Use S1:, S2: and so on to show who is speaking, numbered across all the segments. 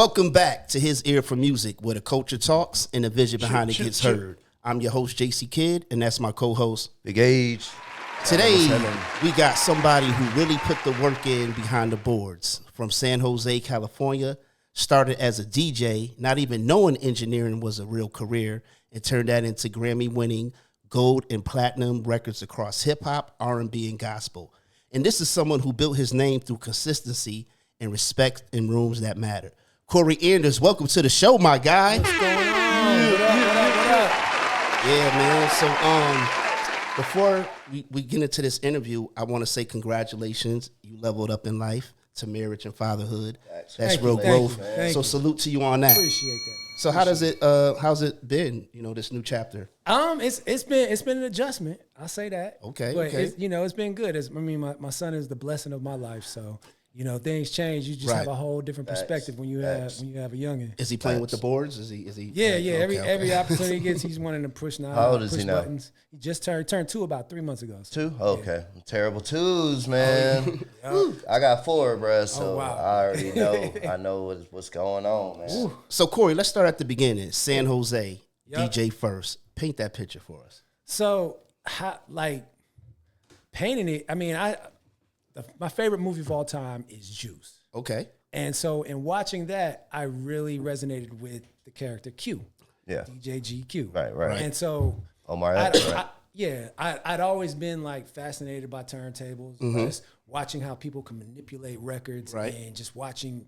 S1: Welcome back to His Ear for Music, where the culture talks and the vision behind it gets heard. I'm your host, JC Kidd, and that's my co-host,
S2: Big Age.
S1: Today, we got somebody who really put the work in behind the boards. From San Jose, California, started as a DJ, not even knowing engineering was a real career, and turned that into Grammy-winning gold and platinum records across hip-hop, R&B, and gospel. And this is someone who built his name through consistency and respect in rooms that matter. Kori Anders, welcome to the show, my guy.
S3: What's going on? What up?
S1: Yeah, man. So, before we get into this interview, I want to say congratulations. You leveled up in life to marriage and fatherhood. That's real growth. So, salute to you on that.
S3: Appreciate that.
S1: So, how's it been? You know, this new chapter.
S3: It's been an adjustment. I'll say that.
S1: Okay.
S3: But it's been good. My son is the blessing of my life. So, things change. You just have a whole different perspective when you have a youngin.
S1: Is he playing with the boards? Is he?
S3: Yeah. Every opportunity he gets, he's wanting to push now.
S2: How old is he now?
S3: Buttons. He just turned 2 about 3 months ago. So.
S2: 2? Okay. Yeah. Terrible 2s, man. I got 4, bro. So I already know. I know what's going on, man.
S1: Ooh. So Kori, let's start at the beginning. San Jose, DJ first. Paint that picture for us.
S3: So, painting it. I mean, my favorite movie of all time is Juice.
S1: Okay. And
S3: so in watching that, I really resonated with the character Q.
S2: Yeah.
S3: DJ GQ.
S2: Right.
S3: And so
S2: Omar,
S3: I'd always been fascinated by turntables, just watching how people can manipulate records and just watching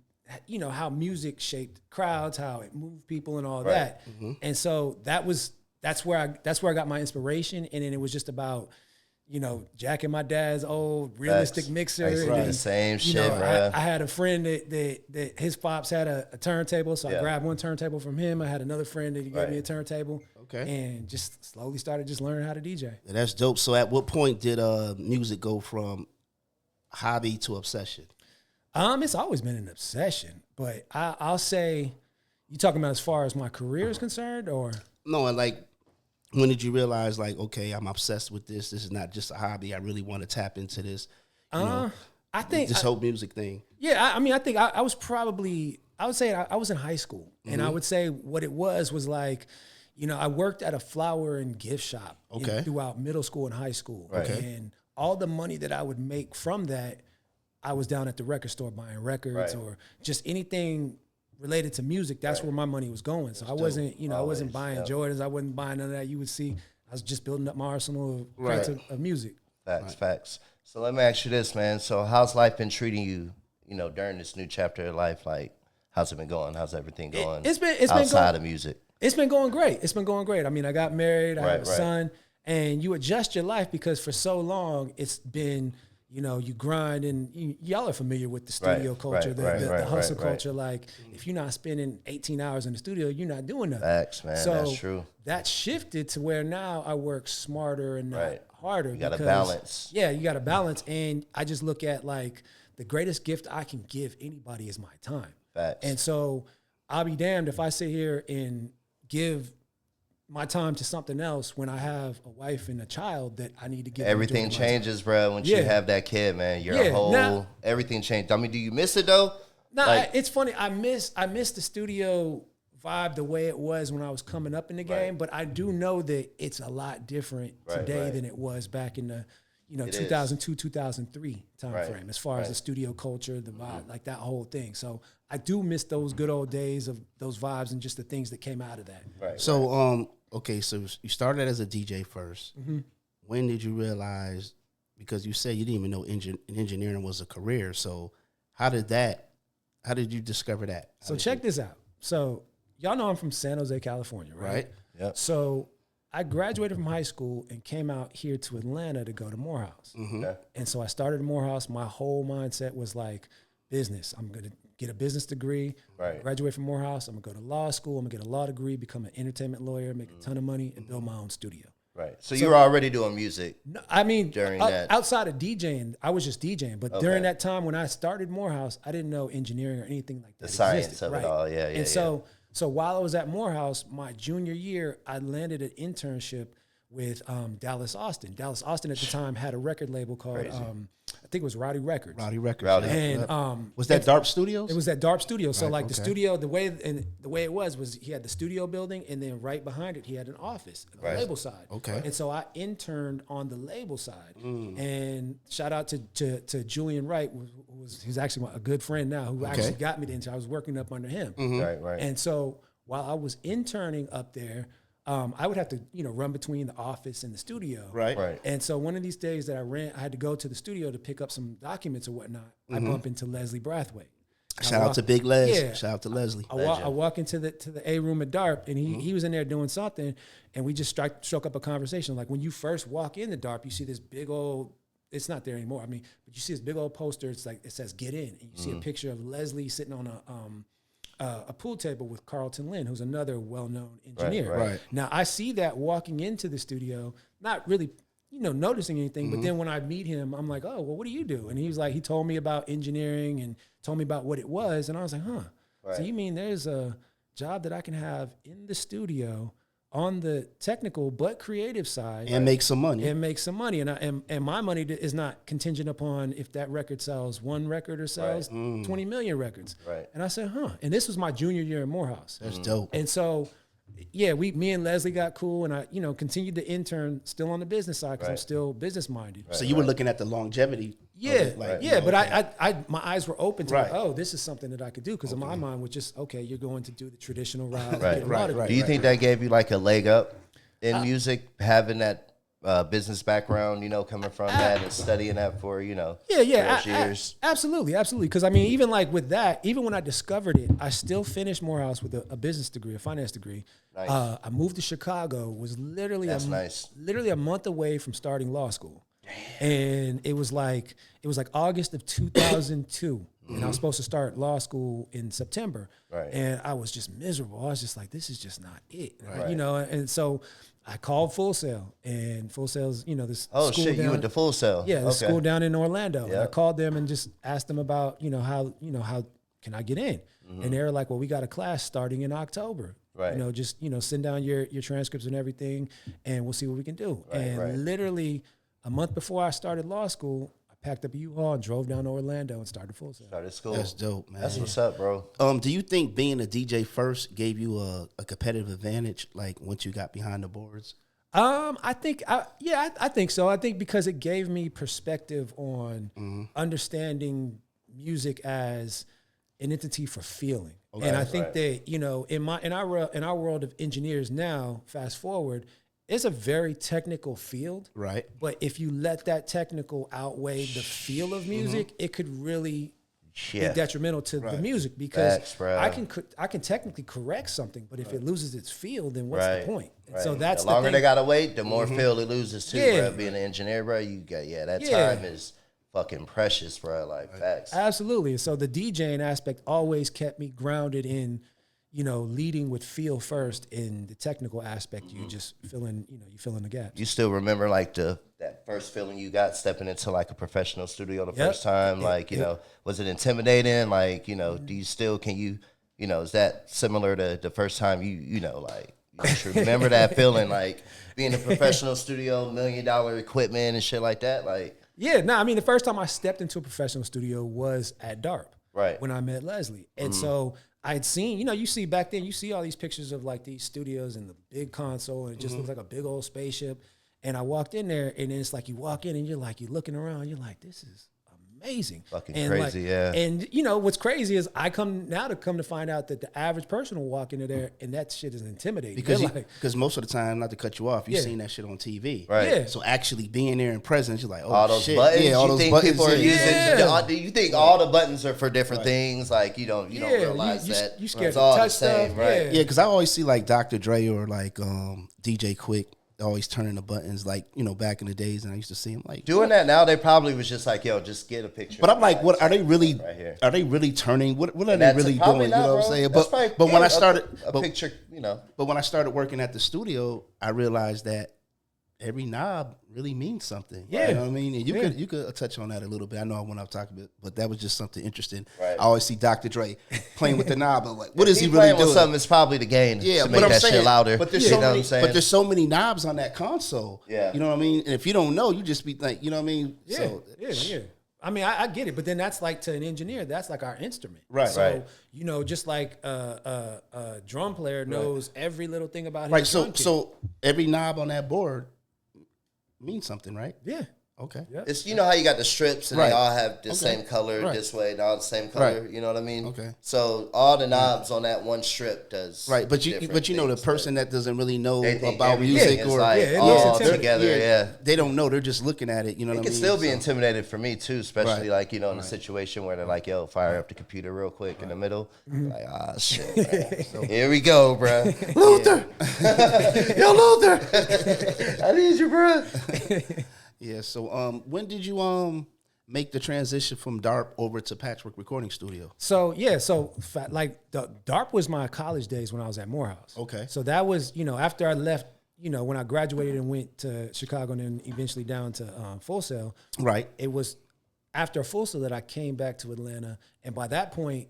S3: how music shaped crowds, how it moved people and all that. And so that's where I got my inspiration, and then it was just about jacking my dad's old realistic mixer.
S2: And same shit, bro.
S3: I had a friend that his pops had a turntable, so I grabbed one turntable from him. I had another friend that he gave me a turntable. Okay. And just slowly started just learning how to DJ.
S1: Yeah, that's dope. So at what point did music go from hobby to obsession?
S3: It's always been an obsession, but I'll say, you talking about as far as my career is concerned, or?
S1: No, and when did you realize, okay, I'm obsessed with this? This is not just a hobby. I really want to tap into this. I think this whole music thing.
S3: Yeah, I think I was probably, I would say I was in high school, and I would say what it was I worked at a flower and gift shop throughout middle school and high school.
S2: Right.
S3: And all the money that I would make from that, I was down at the record store buying records or just anything related to music. That's where my money was going. So I wasn't, I wasn't buying Jordans. I wasn't buying none of that. You would see, I was just building up my arsenal of crates of music.
S2: Facts. So let me ask you this, man. So how's life been treating you, during this new chapter of life? How's it been going? How's everything going?
S3: It's been
S2: outside of music.
S3: It's been going great. I mean, I got married. I have a son. And you adjust your life because for so long, it's been, you grind, and y'all are familiar with the studio culture, the hustle culture. If you're not spending 18 hours in the studio, you're not doing nothing.
S2: Facts, man. So that's true.
S3: That shifted to where now I work smarter and not harder.
S2: You got to balance.
S3: Yeah, you got to balance. And I just look at the greatest gift I can give anybody is my time.
S2: Facts.
S3: And so I'll be damned if I sit here and give my time to something else when I have a wife and a child that I need to give.
S2: Everything changes, bro. Once you have that kid, man, everything changed. I mean, do you miss it though?
S3: No, it's funny. I miss the studio vibe the way it was when I was coming up in the game, but I do know that it's a lot different today than it was back in the 2002, 2003 time frame, as far as the studio culture, the vibe, that whole thing. So I do miss those good old days of those vibes and just the things that came out of that.
S1: So, so you started as a DJ first. When did you realize, because you said you didn't even know engineering was a career. So how did you discover that?
S3: So check this out. So y'all know I'm from San Jose, California, right?
S2: Yep.
S3: So I graduated from high school and came out here to Atlanta to go to Morehouse. And so I started at Morehouse. My whole mindset was business. I'm going to get a business degree, graduate from Morehouse. I'm going to go to law school. I'm going to get a law degree, become an entertainment lawyer, make a ton of money, and build my own studio.
S2: Right. So you were already doing music.
S3: No, I mean,
S2: during that.
S3: Outside of DJing, I was just DJing. But during that time when I started Morehouse, I didn't know engineering or anything like that.
S2: The science of it all, yeah.
S3: And so while I was at Morehouse, my junior year, I landed an internship with Dallas Austin. Dallas Austin at the time had a record label called I think it was Rowdy Records.
S1: Rowdy Records.
S2: Rowdy.
S3: And
S1: was that DARP Studios?
S3: It was at DARP Studios. So
S1: Right,
S3: the
S1: okay.
S3: studio, the way it was he had the studio building, and then right behind it he had an office, the
S2: Right.
S3: label side.
S1: Okay.
S3: And so I interned on the label side. And shout out to Julian Wright, who's actually a good friend now, who actually got me the intern. I was working up under him.
S2: Right.
S3: And so while I was interning up there, I would have to, run between the office and the studio.
S1: Right.
S3: And so one of these days that I had to go to the studio to pick up some documents or whatnot. I bump into Leslie Brathwaite.
S1: Shout out to Big Les.
S3: Yeah.
S1: Shout out to Leslie.
S3: I walk into the A room at DARP, and he was in there doing something, and we just struck up a conversation. Like when you first walk into DARP, you see this big old. It's not there anymore. I mean, but you see this big old poster. It's like it says "Get In," and you see a picture of Leslie sitting on a pool table with Carlton Lynn, who's another well-known engineer.
S1: Right.
S3: Now, I see that walking into the studio, not really, noticing anything, but then when I meet him, I'm like, oh, well, what do you do? And he told me about engineering and told me about what it was, and I was like, huh.
S2: Right.
S3: So you mean there's a job that I can have in the studio on the technical but creative side
S1: And make some money.
S3: and make some money, and my money is not contingent upon if that record sells one record or sells 20 million records.
S2: Right.
S3: And I said, and this was my junior year in Morehouse.
S1: That's dope.
S3: And so, yeah, me and Leslie got cool, and I, continued to intern still on the business side because I'm
S2: Right.
S3: still business minded.
S1: So you were looking at the longevity.
S3: Yeah,
S1: of it, like,
S3: but I my eyes were open to
S1: Right.
S3: like, oh, this is something that I could do because in my mind was just okay. You're going to do the traditional route.
S2: Right.
S3: get a lot of
S1: Right.
S2: Do you think that gave you like a leg up in music, having that business background, coming from that and studying that for, those years?
S3: Absolutely. Because I mean, even like with that, even when I discovered it, I still finished Morehouse with a business degree, a finance degree.
S2: Nice.
S3: I moved to Chicago. Was literally
S2: nice.
S3: literally a month away from starting law school. And it was like August of 2002, and I was supposed to start law school in September.
S2: Right.
S3: And I was just miserable. I was just like, this is just not it,
S2: Right.
S3: And so I called Full Sail, and Full Sail's this.
S2: Oh
S3: school
S2: shit, you went to Full Sail.
S3: Yeah, the
S2: Okay.
S3: school down in Orlando. And I
S2: Yep.
S3: called them and just asked them about how can I get in? And they were like, well, we got a class starting in October.
S2: Right.
S3: Just send down your transcripts and everything, and we'll see what we can do.
S2: Right,
S3: and
S2: right.
S3: literally a month before I started law school, I packed up a U-Haul and drove down to Orlando and started Full Sail.
S2: Started school.
S1: That's dope, man.
S2: That's what's up, bro.
S1: Do you think being a DJ first gave you a competitive advantage, like once you got behind the boards?
S3: I think so. I think because it gave me perspective on understanding music as an entity for feeling.
S1: Okay.
S3: And I think that, in our world of engineers now, fast forward, it's a very technical field.
S1: Right.
S3: But if you let that technical outweigh the feel of music, it could really
S2: Yeah.
S3: be detrimental to the music because
S2: Facts, bro.
S3: I can technically correct something, but if it loses its feel, then what's
S2: Right.
S3: the point? And
S2: Right.
S3: so that's
S2: the longer
S3: thing.
S2: they gotta wait, the more feel it loses too,
S3: Yeah.
S2: bro. Being an engineer, bro, you got that
S3: Yeah.
S2: time is fucking precious, bro. Like facts.
S3: Absolutely. And so the DJing aspect always kept me grounded in, leading with feel first. In the technical aspect, you just fill in the gaps.
S2: You still remember like that first feeling you got stepping into like a professional studio the
S3: Yep.
S2: first time? Like, was it intimidating? Like, do you still, is that similar to the first time you should remember that feeling, like being in a professional studio, $1 million equipment and shit like that? Like,
S3: Yeah, no, I mean, the first time I stepped into a professional studio was at DARP.
S2: Right.
S3: When I met Leslie. And so I had seen, you see back then, you see all these pictures of like these studios and the big console, and it just looks like a big old spaceship. And I walked in there, and it's like you walk in and you're looking around, you're like, this is amazing.
S2: Fucking
S3: and
S2: crazy, yeah.
S3: And what's crazy is I come to find out that the average person will walk into there and that shit is intimidating.
S1: Because most of the time, not to cut you off, you've
S3: Yeah.
S1: seen that shit on TV.
S2: Right.
S3: Yeah.
S1: So actually being there in presence, you're like, oh,
S2: all those
S1: shit.
S2: buttons,
S1: Yeah, all
S2: you
S1: those
S2: think
S1: buttons.
S2: people are
S1: yeah.
S2: using?
S3: Yeah.
S2: Do you think all the buttons are for different things? Like you don't realize
S3: you
S2: that
S3: scared
S2: it's
S3: to
S2: all
S3: touch
S2: the same,
S3: stuff,
S2: right?
S1: Yeah, because I always see like Dr. Dre or like DJ Quick always turning the buttons, like, back in the days, and I used to see him like
S2: Doing that now, they probably was just like, yo, just get a picture.
S1: But I'm like, what are they really?
S2: Right here.
S1: Are they really turning? What are they
S2: That's
S1: really
S2: probably
S1: doing?
S2: not,
S1: You know what I'm
S2: bro.
S1: saying?
S2: That's probably,
S1: But when I started,
S2: a
S1: but,
S2: picture,
S1: but when I started working at the studio, I realized that every knob really means something.
S3: Yeah.
S1: You know what I mean? And you could touch on that a little bit. I know I went off talking about, but that was just something interesting.
S2: Right.
S1: I always see Dr. Dre playing with the knob. I'm like, what is he
S2: playing
S1: really doing?
S2: with something? It's probably the gain to
S1: but
S2: make
S1: I'm
S2: that
S1: saying,
S2: shit louder.
S1: But there's
S2: you
S1: so
S2: know
S1: many,
S2: what I'm saying?
S1: but there's so many knobs on that console.
S2: Yeah.
S1: You know what I mean? And if you don't know, you just be like, you know what I mean?
S3: Yeah,
S1: So,
S3: yeah. I mean, I get it, but then that's like to an engineer, that's like our instrument.
S1: Right.
S3: So,
S2: Right.
S3: you know, just like a drum player knows every little thing about his
S1: Right.
S3: drum kit.
S1: So every knob on that board means something, right?
S3: Yeah.
S1: Okay.
S3: Yeah.
S2: It's, you know how you got the strips and
S1: Right.
S2: they all have the
S1: Okay.
S2: same color
S1: Right.
S2: this way and all the same color.
S1: Right.
S2: You know what I mean?
S1: Okay.
S2: So all the knobs on that one strip does
S1: Right, but you
S2: different
S1: know the
S2: things,
S1: person that doesn't really know
S2: they think
S1: about
S2: everything
S1: music
S2: is
S1: or
S2: like
S3: it looks
S2: all
S3: intimidating.
S2: together. Yeah.
S1: they don't know. They're just looking at it. You know
S2: It
S1: what I
S2: can
S1: mean?
S2: still be
S1: So-
S2: intimidated for me too, especially
S1: Right.
S2: like, you know, in a situation where they're like, yo, fire up the computer real quick in the middle. Like, ah, shit. Man. Here we go, bro. Luther. Yo, Luther. I need you, bro.
S1: Yeah. So, when did you make the transition from DARP over to Patchwerk Recording Studio?
S3: So yeah, like the DARP was my college days when I was at Morehouse.
S1: Okay.
S3: So that was, you know, after I left, you know, when I graduated and went to Chicago and then eventually down to Full Sail.
S1: Right.
S3: It was after Full Sail that I came back to Atlanta, and by that point,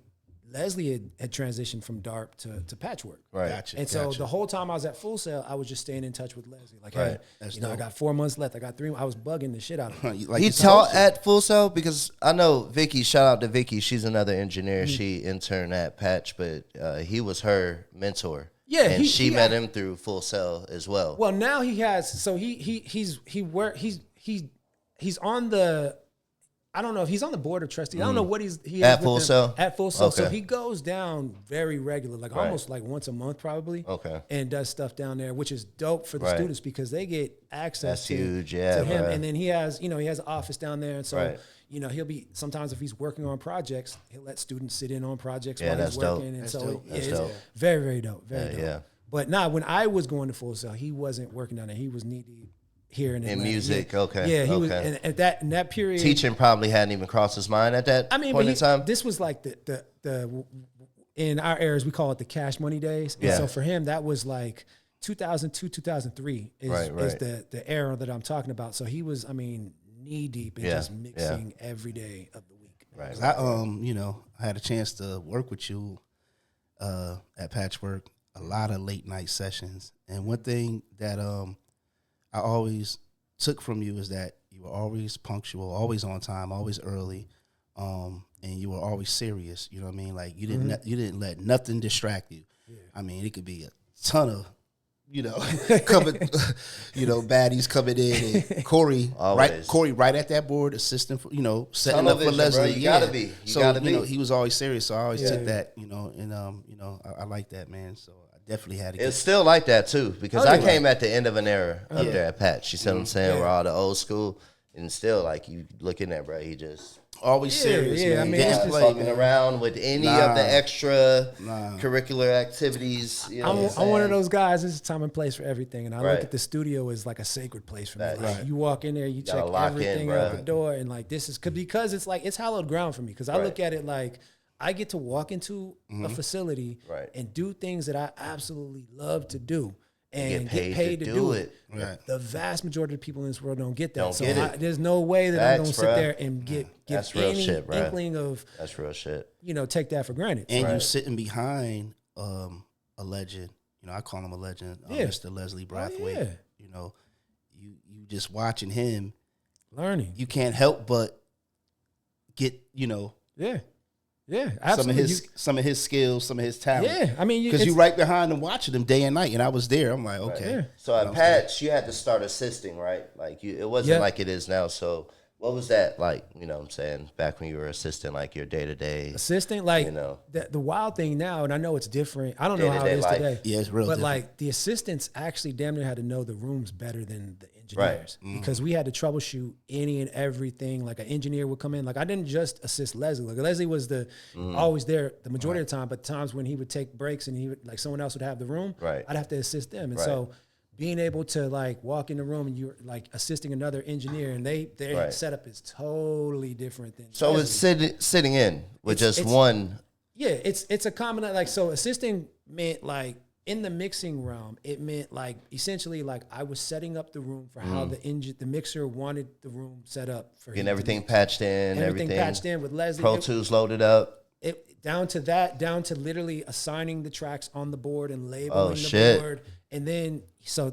S3: Leslie had transitioned from DARP to Patchwerk.
S2: Right.
S1: Gotcha.
S3: And so
S1: gotcha.
S3: the whole time I was at Full Sail, I was just staying in touch with Leslie. Like,
S2: Right.
S3: hey,
S1: That's
S3: you know, I
S1: dope.
S3: got 4 months left. I got 3. I was bugging the shit out of him.
S1: Like
S2: He
S1: you're
S2: taught
S1: supposed to.
S2: at Full Sail because I know Vicky, shout out to Vicky. She's another engineer. She interned at Patch, but he was her mentor.
S3: Yeah,
S2: and
S3: he-
S2: she
S3: he
S2: met
S3: had-
S2: him through Full Sail as well.
S3: Well, now he has. So he's on the. I don't know if he's on the board of trustees. I don't know what he is
S2: At
S3: with
S2: Full
S3: them.
S2: Sail?
S3: At Full Sail. So
S2: Okay.
S3: he goes down very regular, like
S2: Right.
S3: almost like once a month probably.
S2: Okay.
S3: And does stuff down there, which is dope for the
S2: Right.
S3: students because they get access
S2: That's
S3: to,
S2: huge, yeah,
S3: to him.
S2: bro.
S3: And then he has an office down there. And so,
S2: Right.
S3: you know, he'll be, sometimes if he's working on projects, he'll let students sit in on projects
S2: Yeah,
S3: while
S2: that's
S3: he's
S2: dope.
S3: working. And
S1: That's
S3: so
S1: dope.
S2: That's
S3: it's
S2: dope.
S3: very, very dope. Very
S2: Yeah,
S3: dope.
S2: yeah.
S3: But when I was going to Full Sail, he wasn't working down there. He was knee deep here in Atlanta.
S2: music,
S3: Yeah.
S2: okay,
S3: Yeah, he was,
S2: okay.
S3: and in that period,
S2: Teaching probably hadn't even crossed his mind at that
S3: I mean,
S2: point
S3: but
S2: in time.
S3: this was like the in our eras we call it the cash money days. And
S2: Yeah.
S3: so for him, that was like 2002, 2003 is
S2: Right.
S3: the era that I'm talking about. So he was, I mean, knee deep in
S2: Yeah,
S3: just mixing every day of the week.
S2: Right.
S1: I you know, I had a chance to work with you at Patchwerk, a lot of late night sessions. And one thing that I always took from you is that you were always punctual, always on time, always early, and you were always serious. You know what I mean? Like you didn't let nothing distract you. Yeah. I mean, it could be a ton of coming, baddies coming in, and Kori
S2: Always.
S1: right at that board, assistant for, setting
S2: Tunnel
S1: up for
S2: vision,
S1: Leslie.
S2: bro. You gotta be. You
S1: so
S2: gotta be.
S1: he was always serious. So I always
S3: Yeah.
S1: took that, and I like that, man. So I definitely had to
S2: It's still like that too, because
S3: Oh,
S2: I
S3: yeah.
S2: came at the end of an era up
S1: Yeah.
S2: there at Patch. You see what I'm saying?
S3: Yeah.
S2: We're all the old school, and still like you looking at, bro. He just
S1: always serious,
S3: yeah,
S1: man.
S3: I mean,
S1: Didn't
S3: it's
S2: not
S3: just
S1: play,
S2: fucking
S1: man.
S2: around with any
S1: Nah.
S2: of the extra
S1: Nah.
S2: curricular activities. You know
S3: I'm
S2: what I'm
S3: one of
S2: saying?
S3: those guys. There's a time and place for everything, and I
S2: Right.
S3: look at the studio as like a sacred place for me.
S2: Right.
S3: Like,
S2: Right.
S3: you walk in there, you
S2: Gotta
S3: check
S2: lock in,
S3: everything
S2: bro.
S3: out the door, and like this is because it's like it's hallowed ground for me. Because I
S2: Right.
S3: look at it like I get to walk into a facility
S2: Right.
S3: and do things that I absolutely love to do. And
S2: Get paid to do it.
S1: Right.
S3: The vast majority of people in this world don't get that.
S2: Don't
S3: so
S2: get it.
S3: there's no way that I'm
S2: Facts,
S3: gonna sit
S2: bruh.
S3: there and get
S2: That's real
S3: any
S2: shit, bruh.
S3: inkling of
S2: That's real shit.
S3: take that for granted.
S1: And you
S2: Right.
S1: sitting behind a legend. I call him a legend,
S3: Yeah.
S1: Mr. Leslie Brathwaite.
S3: yeah.
S1: You just watching him,
S3: Learning.
S1: you can't help but get
S3: Yeah. Yeah.
S1: some of
S3: Absolutely.
S1: his skills, some of his talent.
S3: Yeah, I mean,
S1: Because you're right behind him watching him day and night, and I was there. I'm like, okay.
S3: Yeah.
S2: So at Patch, you had to start assisting, right? Like it wasn't
S3: Yeah.
S2: like it is now. So what was that like? You know what I'm saying? Back when you were assisting, like your day to day.
S3: assistant, like
S2: know.
S3: the wild thing now, and I know it's different. I don't know how it
S2: Day-to-day
S3: is
S2: life.
S3: today.
S1: Yeah, it's real
S3: But
S1: different.
S3: like the assistants actually damn near had to know the rooms better than the engineers because we had to troubleshoot any and everything. Like an engineer would come in. Like I didn't just assist Leslie. Like Leslie was always there the majority of the time, but times when he would take breaks and he would like someone else would have the room,
S2: Right.
S3: I'd have to assist them. And
S2: Right.
S3: so being able to like walk in the room and you're like assisting another engineer and their
S2: Right.
S3: setup is totally different than
S2: So
S3: Leslie.
S2: it's sitting in with just
S3: it's-
S2: one.
S3: Yeah, it's a common like so assisting meant like in the mixing realm, it meant like essentially like I was setting up the room for how the mixer wanted the room set up for
S2: getting everything patched in,
S3: everything patched in with Leslie.
S2: Pro Tools loaded up.
S3: Down to literally assigning the tracks on the board and labeling the board, and then so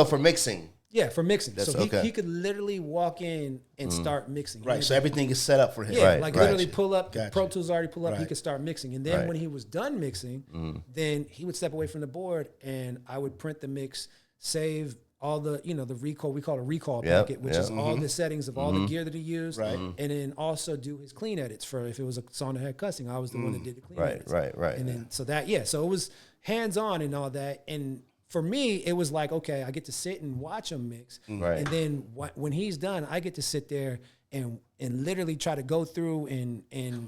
S2: for mixing.
S3: Yeah, for mixing.
S2: That's
S3: so he could literally walk in and start mixing.
S1: Right, so everything is set up for him.
S3: Yeah, literally pull up.
S1: Gotcha.
S3: Pro Tools already pull up.
S1: Right.
S3: He could start mixing. And then when he was done mixing, then he would step away from the board and I would print the mix, save all the, the recall, we call it a recall packet, which is all the settings of all the gear that he used.
S1: Right.
S3: And then also do his clean edits for if it was a song that had cussing, I was the one that did the clean edits.
S2: Right.
S3: And then so it was hands-on and all that. And for me, it was like, okay, I get to sit and watch him mix.
S2: Right.
S3: And then when he's done, I get to sit there and literally try to go through and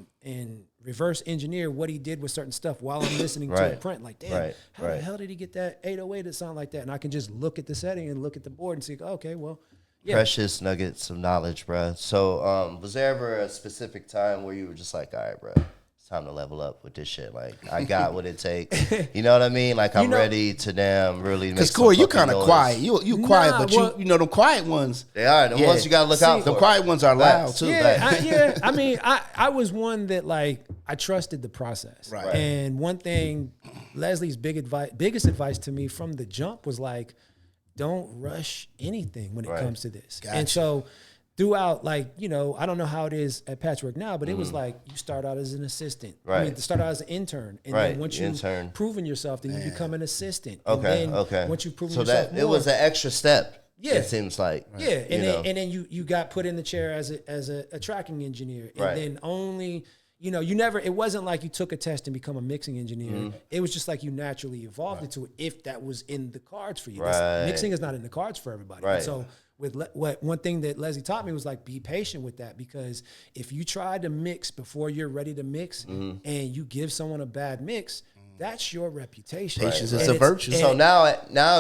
S3: reverse engineer what he did with certain stuff while I'm listening to the print. Like, damn, how the hell did he get that 808 to sound like that? And I can just look at the setting and look at the board and see, okay, well, yeah.
S2: Precious nuggets of knowledge, bro. So was there ever a specific time where you were just like, all right, bro, it's time to level up with this shit. Like, I got what it takes. You know what I mean? Like, I'm ready to really make.
S1: Because Kori, you kind of quiet. You quiet, but the quiet ones.
S2: They are the ones you gotta look out for.
S1: The quiet ones are loud too.
S3: Yeah, I mean, I was one that like I trusted the process.
S1: Right.
S3: And one thing, Leslie's biggest advice to me from the jump was like, don't rush anything when it comes to this.
S1: Gotcha.
S3: And so throughout, like, I don't know how it is at Patchwerk now, but it was like you start out as an assistant.
S2: Right.
S3: I mean, start out as an intern. And then once you've proven yourself, then you become an assistant.
S2: Okay.
S3: And then once you've proven
S2: so
S3: yourself
S2: that it was an extra step.
S3: Yeah.
S2: It seems like.
S3: Yeah. And then you got put in the chair as a tracking engineer. And then only, it wasn't like you took a test and become a mixing engineer. It was just like you naturally evolved into it if that was in the cards for you. Mixing is not in the cards for everybody.
S2: Right.
S3: And so one thing that Leslie taught me was like, be patient with that, because if you try to mix before you're ready to mix and you give someone a bad mix, that's your reputation.
S1: Patience is a virtue.
S2: So now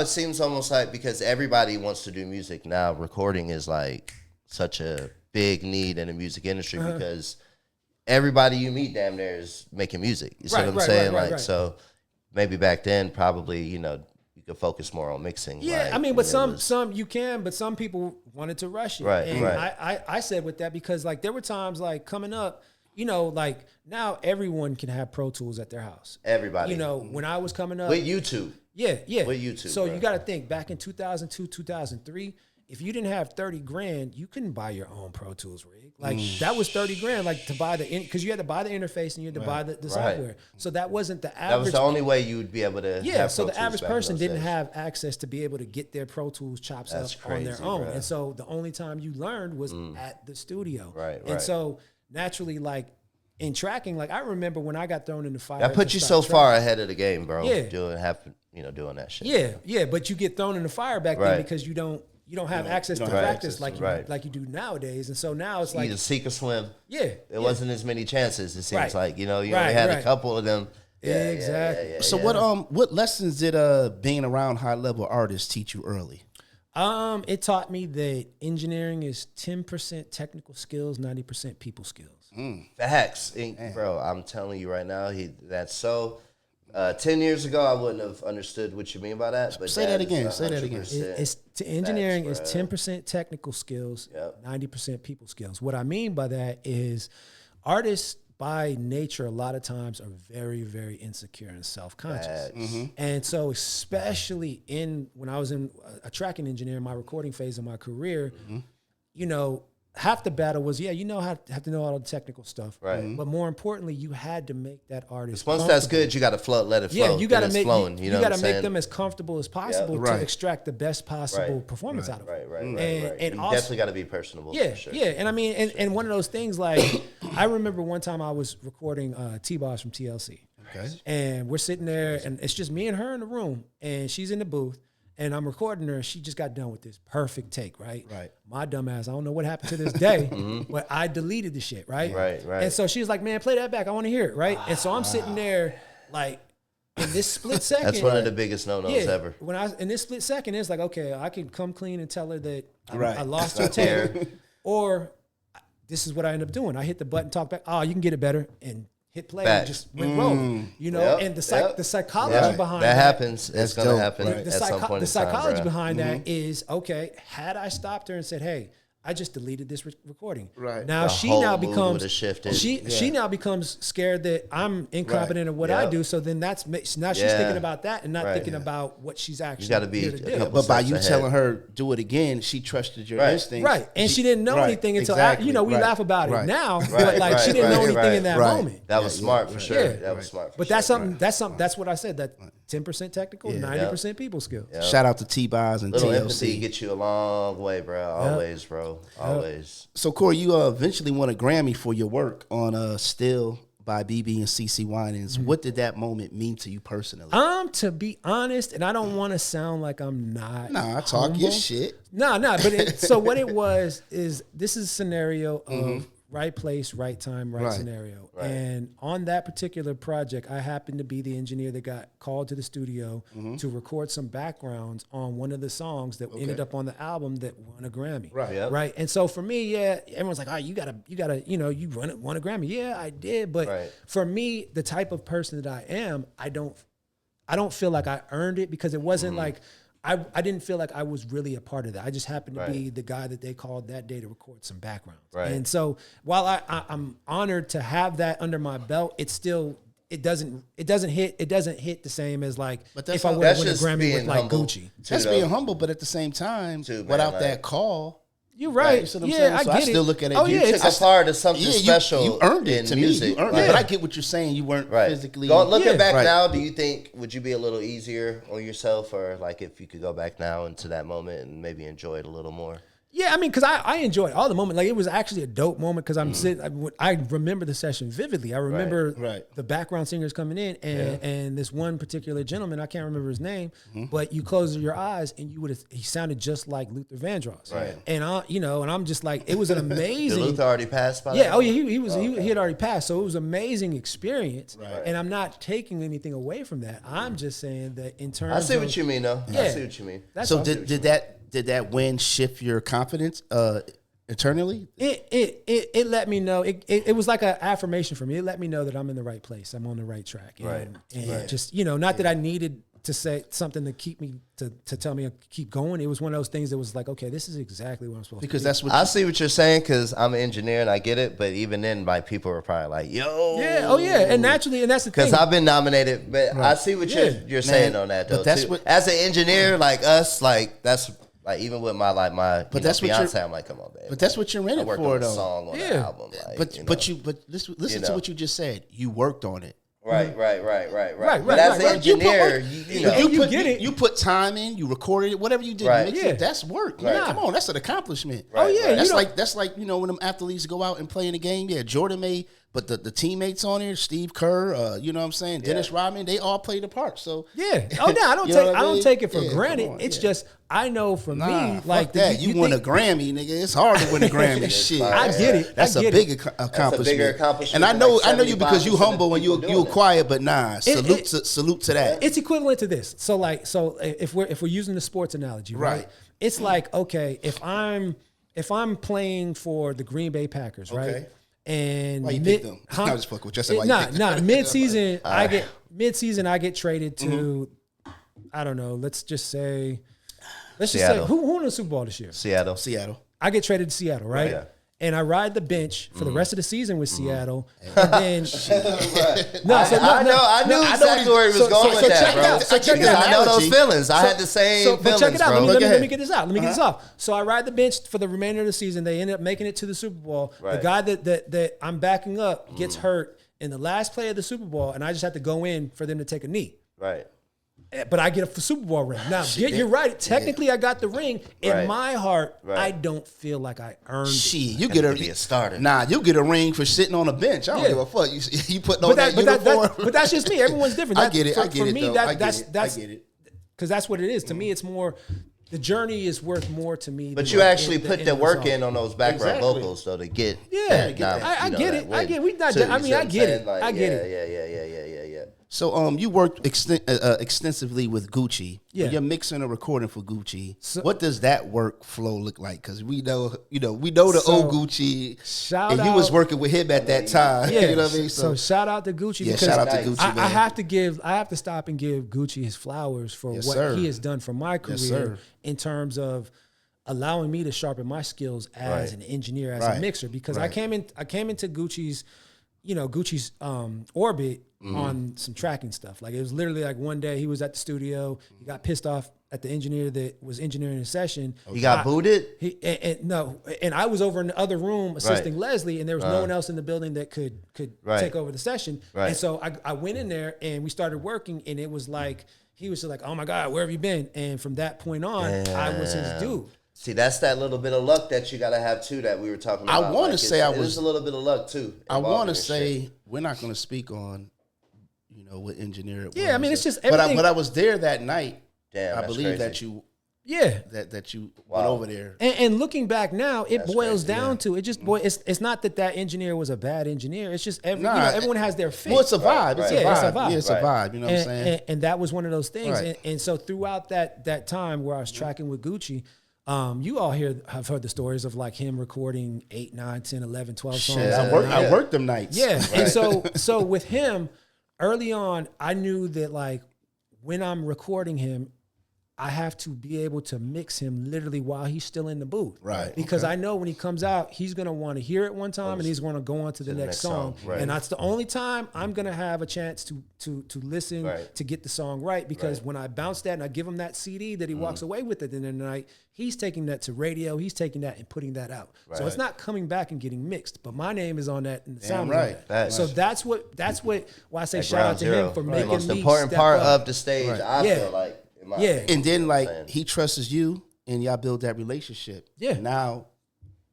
S2: it seems almost like, because everybody wants to do music now, recording is like such a big need in the music industry because everybody you meet damn near is making music. You see what I'm saying? So maybe back then probably, you could focus more on mixing.
S3: Yeah, I mean, but some you can, but some people wanted to rush it.
S2: Right,
S3: and I said with that because like there were times like coming up, like now everyone can have Pro Tools at their house.
S2: Everybody.
S3: When I was coming up.
S2: With YouTube.
S3: Yeah.
S2: With YouTube.
S3: So you got to think back in 2002, 2003, if you didn't have 30 grand, you couldn't buy your own Pro Tools rig. Like that was 30 grand, like to buy because you had to buy the interface and you had to buy the software. So that wasn't the average.
S2: That was the only way you would be able to.
S3: Yeah. So the average person didn't have access to be able to get their Pro Tools chops up on their own. Bro. And so the only time you learned was at the studio.
S2: Right.
S3: And so naturally, like in tracking, like I remember when I got thrown in the fire.
S2: That put you so far ahead of the game, bro.
S3: Yeah.
S2: Doing that shit.
S3: Yeah. But you get thrown in the fire back then because you don't have access to practice like you do nowadays. And so now it's like
S2: you sink or swim.
S3: Yeah.
S2: There wasn't as many chances, it seems like. You only had a couple of them.
S3: Yeah, exactly.
S2: Yeah,
S1: so what lessons did being around high level artists teach you early?
S3: It taught me that engineering is 10% technical skills, 90% people skills.
S2: Facts. Bro, I'm telling you right now, that's so 10 years ago, I wouldn't have understood what you mean by that. But
S1: say that again.
S3: Engineering is 10% technical skills, 90% people skills. What I mean by that is artists by nature, a lot of times are very, very insecure and self-conscious. And so especially when I was in a tracking engineer in my recording phase of my career, half the battle was, have to know all the technical stuff.
S2: Right.
S3: But more importantly, you had to make that artist
S2: once that's good, you got to let it flow.
S3: Yeah, you got to make
S2: you
S3: got to make them as comfortable as possible to extract the best possible performance out of them.
S2: Right.
S3: And
S2: you
S3: also,
S2: definitely got to be personable.
S3: Yeah,
S2: for sure.
S3: yeah. And I mean, and one of those things, like, I remember one time I was recording T-Boz from TLC.
S1: Okay.
S3: And we're sitting there, and it's just me and her in the room, and she's in the booth. And I'm recording her, and she just got done with this perfect take, right?
S1: Right.
S3: My dumb ass, I don't know what happened to this day, but I deleted the shit, right?
S2: Right.
S3: And so she was like, man, play that back. I want to hear it, right? And so I'm sitting there, like, in this split second.
S2: That's one of the biggest no-nos ever.
S3: In this split second, it's like, okay, I can come clean and tell her that I lost her take, or this is what I end up doing. I hit the button, talk back. Oh, you can get it better, and hit play and just went rogue, you know, and the psychology behind
S2: that happens. It's going to happen
S3: at some point. The psychology behind that is, okay, had I stopped her and said, hey, I just deleted this recording.
S1: Right.
S3: Now she now becomes she now becomes scared that I'm incompetent at what I do. So then now she's thinking about that and not thinking about what she's actually
S2: got to be
S3: here to do.
S1: But by you telling her do it again, she trusted your instincts.
S3: Right. And she didn't know anything until we laugh about it now, but like she didn't know anything in that moment.
S2: That was smart for sure. That was smart.
S3: But that's something. That's what I said. That 10% technical, 90% people skill.
S1: Shout out to T-Boz and
S2: little
S1: TLC.
S2: Empathy gets you a long way, bro. Always, bro. Always.
S1: So, Kori, you eventually won a Grammy for your work on Still by BeBe and CeCe Winans. What did that moment mean to you personally?
S3: To be honest, and I don't want to sound like I'm not.
S1: Nah, talk your shit.
S3: But so what it was is this is a scenario of right place, right time, right scenario. Right. And on that particular project, I happened to be the engineer that got called to the studio to record some backgrounds on one of the songs that ended up on the album that won a Grammy. Right. Yep. Right. And so for me, everyone's like, oh, you gotta, you won a Grammy. Yeah, I did. But for me, the type of person that I am, I don't feel like I earned it because it wasn't like, I didn't feel like I was really a part of that. I just happened to be the guy that they called that day to record some backgrounds. Right. And so while I'm honored to have that under my belt, it doesn't hit the same as like if I would have won a Grammy with like Gucci.
S1: That's being humble, but at the same time, without that call.
S3: You're right.
S1: You know what I'm saying? So I still look at it.
S2: Oh, you took a part of something special.
S1: You earned it to
S2: music.
S1: Me. You earned it. But I get what you're saying. You weren't physically.
S2: Looking back now, do you think would you be a little easier on yourself, or like if you could go back now into that moment and maybe enjoy it a little more?
S3: Yeah, I mean, because I enjoyed all the moment. Like, it was actually a dope moment because I'm sitting. I remember the session vividly. I remember the background singers coming in and this one particular gentleman, I can't remember his name, but you close your eyes and he sounded just like Luther Vandross. Right. And I'm just like, it was an amazing.
S2: Did Luther already passed by?
S3: Yeah. Oh yeah, he had already passed. So it was an amazing experience. Right. And I'm not taking anything away from that. I'm just saying that in terms.
S2: I see what you mean, though. Yeah, I see what you mean.
S1: So did that win shift your confidence internally?
S3: It let me know. It was like an affirmation for me. It let me know that I'm in the right place. I'm on the right track. And just, not that I needed to say something to keep me to tell me to keep going. It was one of those things that was like, okay, this is exactly what I'm supposed to do.
S1: Because that's what
S2: I see what you're saying, because I'm an engineer and I get it, but even then, like, people are probably like, yo.
S3: Yeah, oh yeah, and naturally, and that's the thing.
S2: Because I've been nominated, but I see what you're saying on that, though. But that's as an engineer, like us, like, that's like, even with my Beyonce, I'm like, come on, baby.
S1: But that's what you're in it for, though.
S2: A song on the album, like,
S1: but listen to what you just said. You worked on it.
S2: Right. But as an engineer,
S1: you put time in, you recorded it, whatever you did. That's work. Right. Man, come on, that's an accomplishment.
S3: Right. Oh yeah,
S1: that's like when them athletes go out and play in the game. Yeah, Jordan made, but the teammates on there, Steve Kerr, you know what I'm saying, Dennis Rodman, they all played a part. So
S3: yeah. Oh no, I don't take it for granted. It's just I know for me, like
S1: that. You won a Grammy, nigga. It's hard to win a Grammy. Shit,
S3: I get it.
S1: That's a big accomplishment. And I know you because you humble and you quiet, but salute to that.
S3: It's equivalent to this. So if we're using the sports analogy, right? It's like, okay, if I'm playing for the Green Bay Packers, right? And
S1: why you pick them? I was fucking with you.
S3: Mid-season, I get traded to, I don't know. Let's just say who won the Super Bowl this year?
S2: Seattle.
S3: I get traded to Seattle, right? Yeah. And I ride the bench for the rest of the season with Seattle. And then
S2: I knew exactly where he was going with that, bro. So check it out. I know those feelings. I had the same feelings,
S3: check it out.
S2: Bro.
S3: Let me get this out. Let me get this off. So I ride the bench for the remainder of the season. They end up making it to the Super Bowl. Right. The guy that I'm backing up gets hurt in the last play of the Super Bowl, and I just have to go in for them to take a knee.
S2: Right.
S3: But I get a Super Bowl ring. Now, you're right. Technically, I got the ring. In my heart, I don't feel like I earned it.
S1: You get a starter. Nah, you get a ring for sitting on a bench. I don't give a fuck. You putting on that uniform.
S3: But that's just me. Everyone's different.
S1: I get it. I get
S3: it. Because that's what it is. To me, it's more. The journey is worth more to me.
S2: But you actually put the work in on those background vocals, though, to get.
S3: Yeah, I get it. I get it. I get it.
S1: So you worked extensively with Gucci.
S3: Yeah.
S1: When you're mixing or recording for Gucci. So, what does that workflow look like? Because we know the old Gucci. And you was working with him at that time.
S3: Yeah.
S1: You know what I mean?
S3: So shout out to Gucci.
S1: Yeah,
S3: because
S1: shout out to Gucci, man.
S3: I have to stop and give Gucci his flowers for what he has done for my career in terms of allowing me to sharpen my skills as an engineer, as a mixer. Because I came into Gucci's orbit on some tracking stuff. Like it was literally like one day he was at the studio, he got pissed off at the engineer that was engineering the session.
S2: He got booted?
S3: And I was over in the other room assisting Leslie, and there was no one else in the building that could take over the session. And so I went in there and we started working, and it was like, he was just like, oh my God, where have you been? And from that point on, I was his dude.
S2: See, that's that little bit of luck that you got to have too that we were talking about.
S1: I want to say
S2: it was a little bit of luck too.
S1: I want to say we're not going to speak on, what engineer it was.
S3: Yeah, I mean, it's just everything.
S1: But I was there that night.
S2: Damn,
S1: I believe
S2: crazy.
S1: that you.
S3: Yeah,
S1: that you went over there.
S3: And looking back now, it boils down to it. Just it's not that engineer was a bad engineer. It's just everyone has their fit.
S1: Well, it's a vibe.
S3: It's a vibe.
S1: Yeah, it's a vibe. You know what I'm saying?
S3: And that was one of those things. And so throughout that time where I was tracking with Gucci, you all have heard the stories of like him recording 8, 9, 10, 11, 12 songs.
S1: I worked them nights.
S3: Yeah. And so with him, early on, I knew that like when I'm recording him, I have to be able to mix him literally while he's still in the booth.
S1: Right.
S3: Because I know when he comes out, he's going to want to hear it one time and he's going to go on to the next song.
S2: Right.
S3: And that's the only time I'm going to have a chance to listen to get the song right. Because when I bounce that and I give him that CD that he walks away with at the end of the night, he's taking that to radio, he's taking that and putting that out. Right. So it's not coming back and getting mixed, but my name is on that and the sound on that. So that's why I say shout out to him for making me
S2: the most important part of the stage, I feel like.
S1: And then like he trusts you and y'all build that relationship.
S3: Yeah.
S1: Now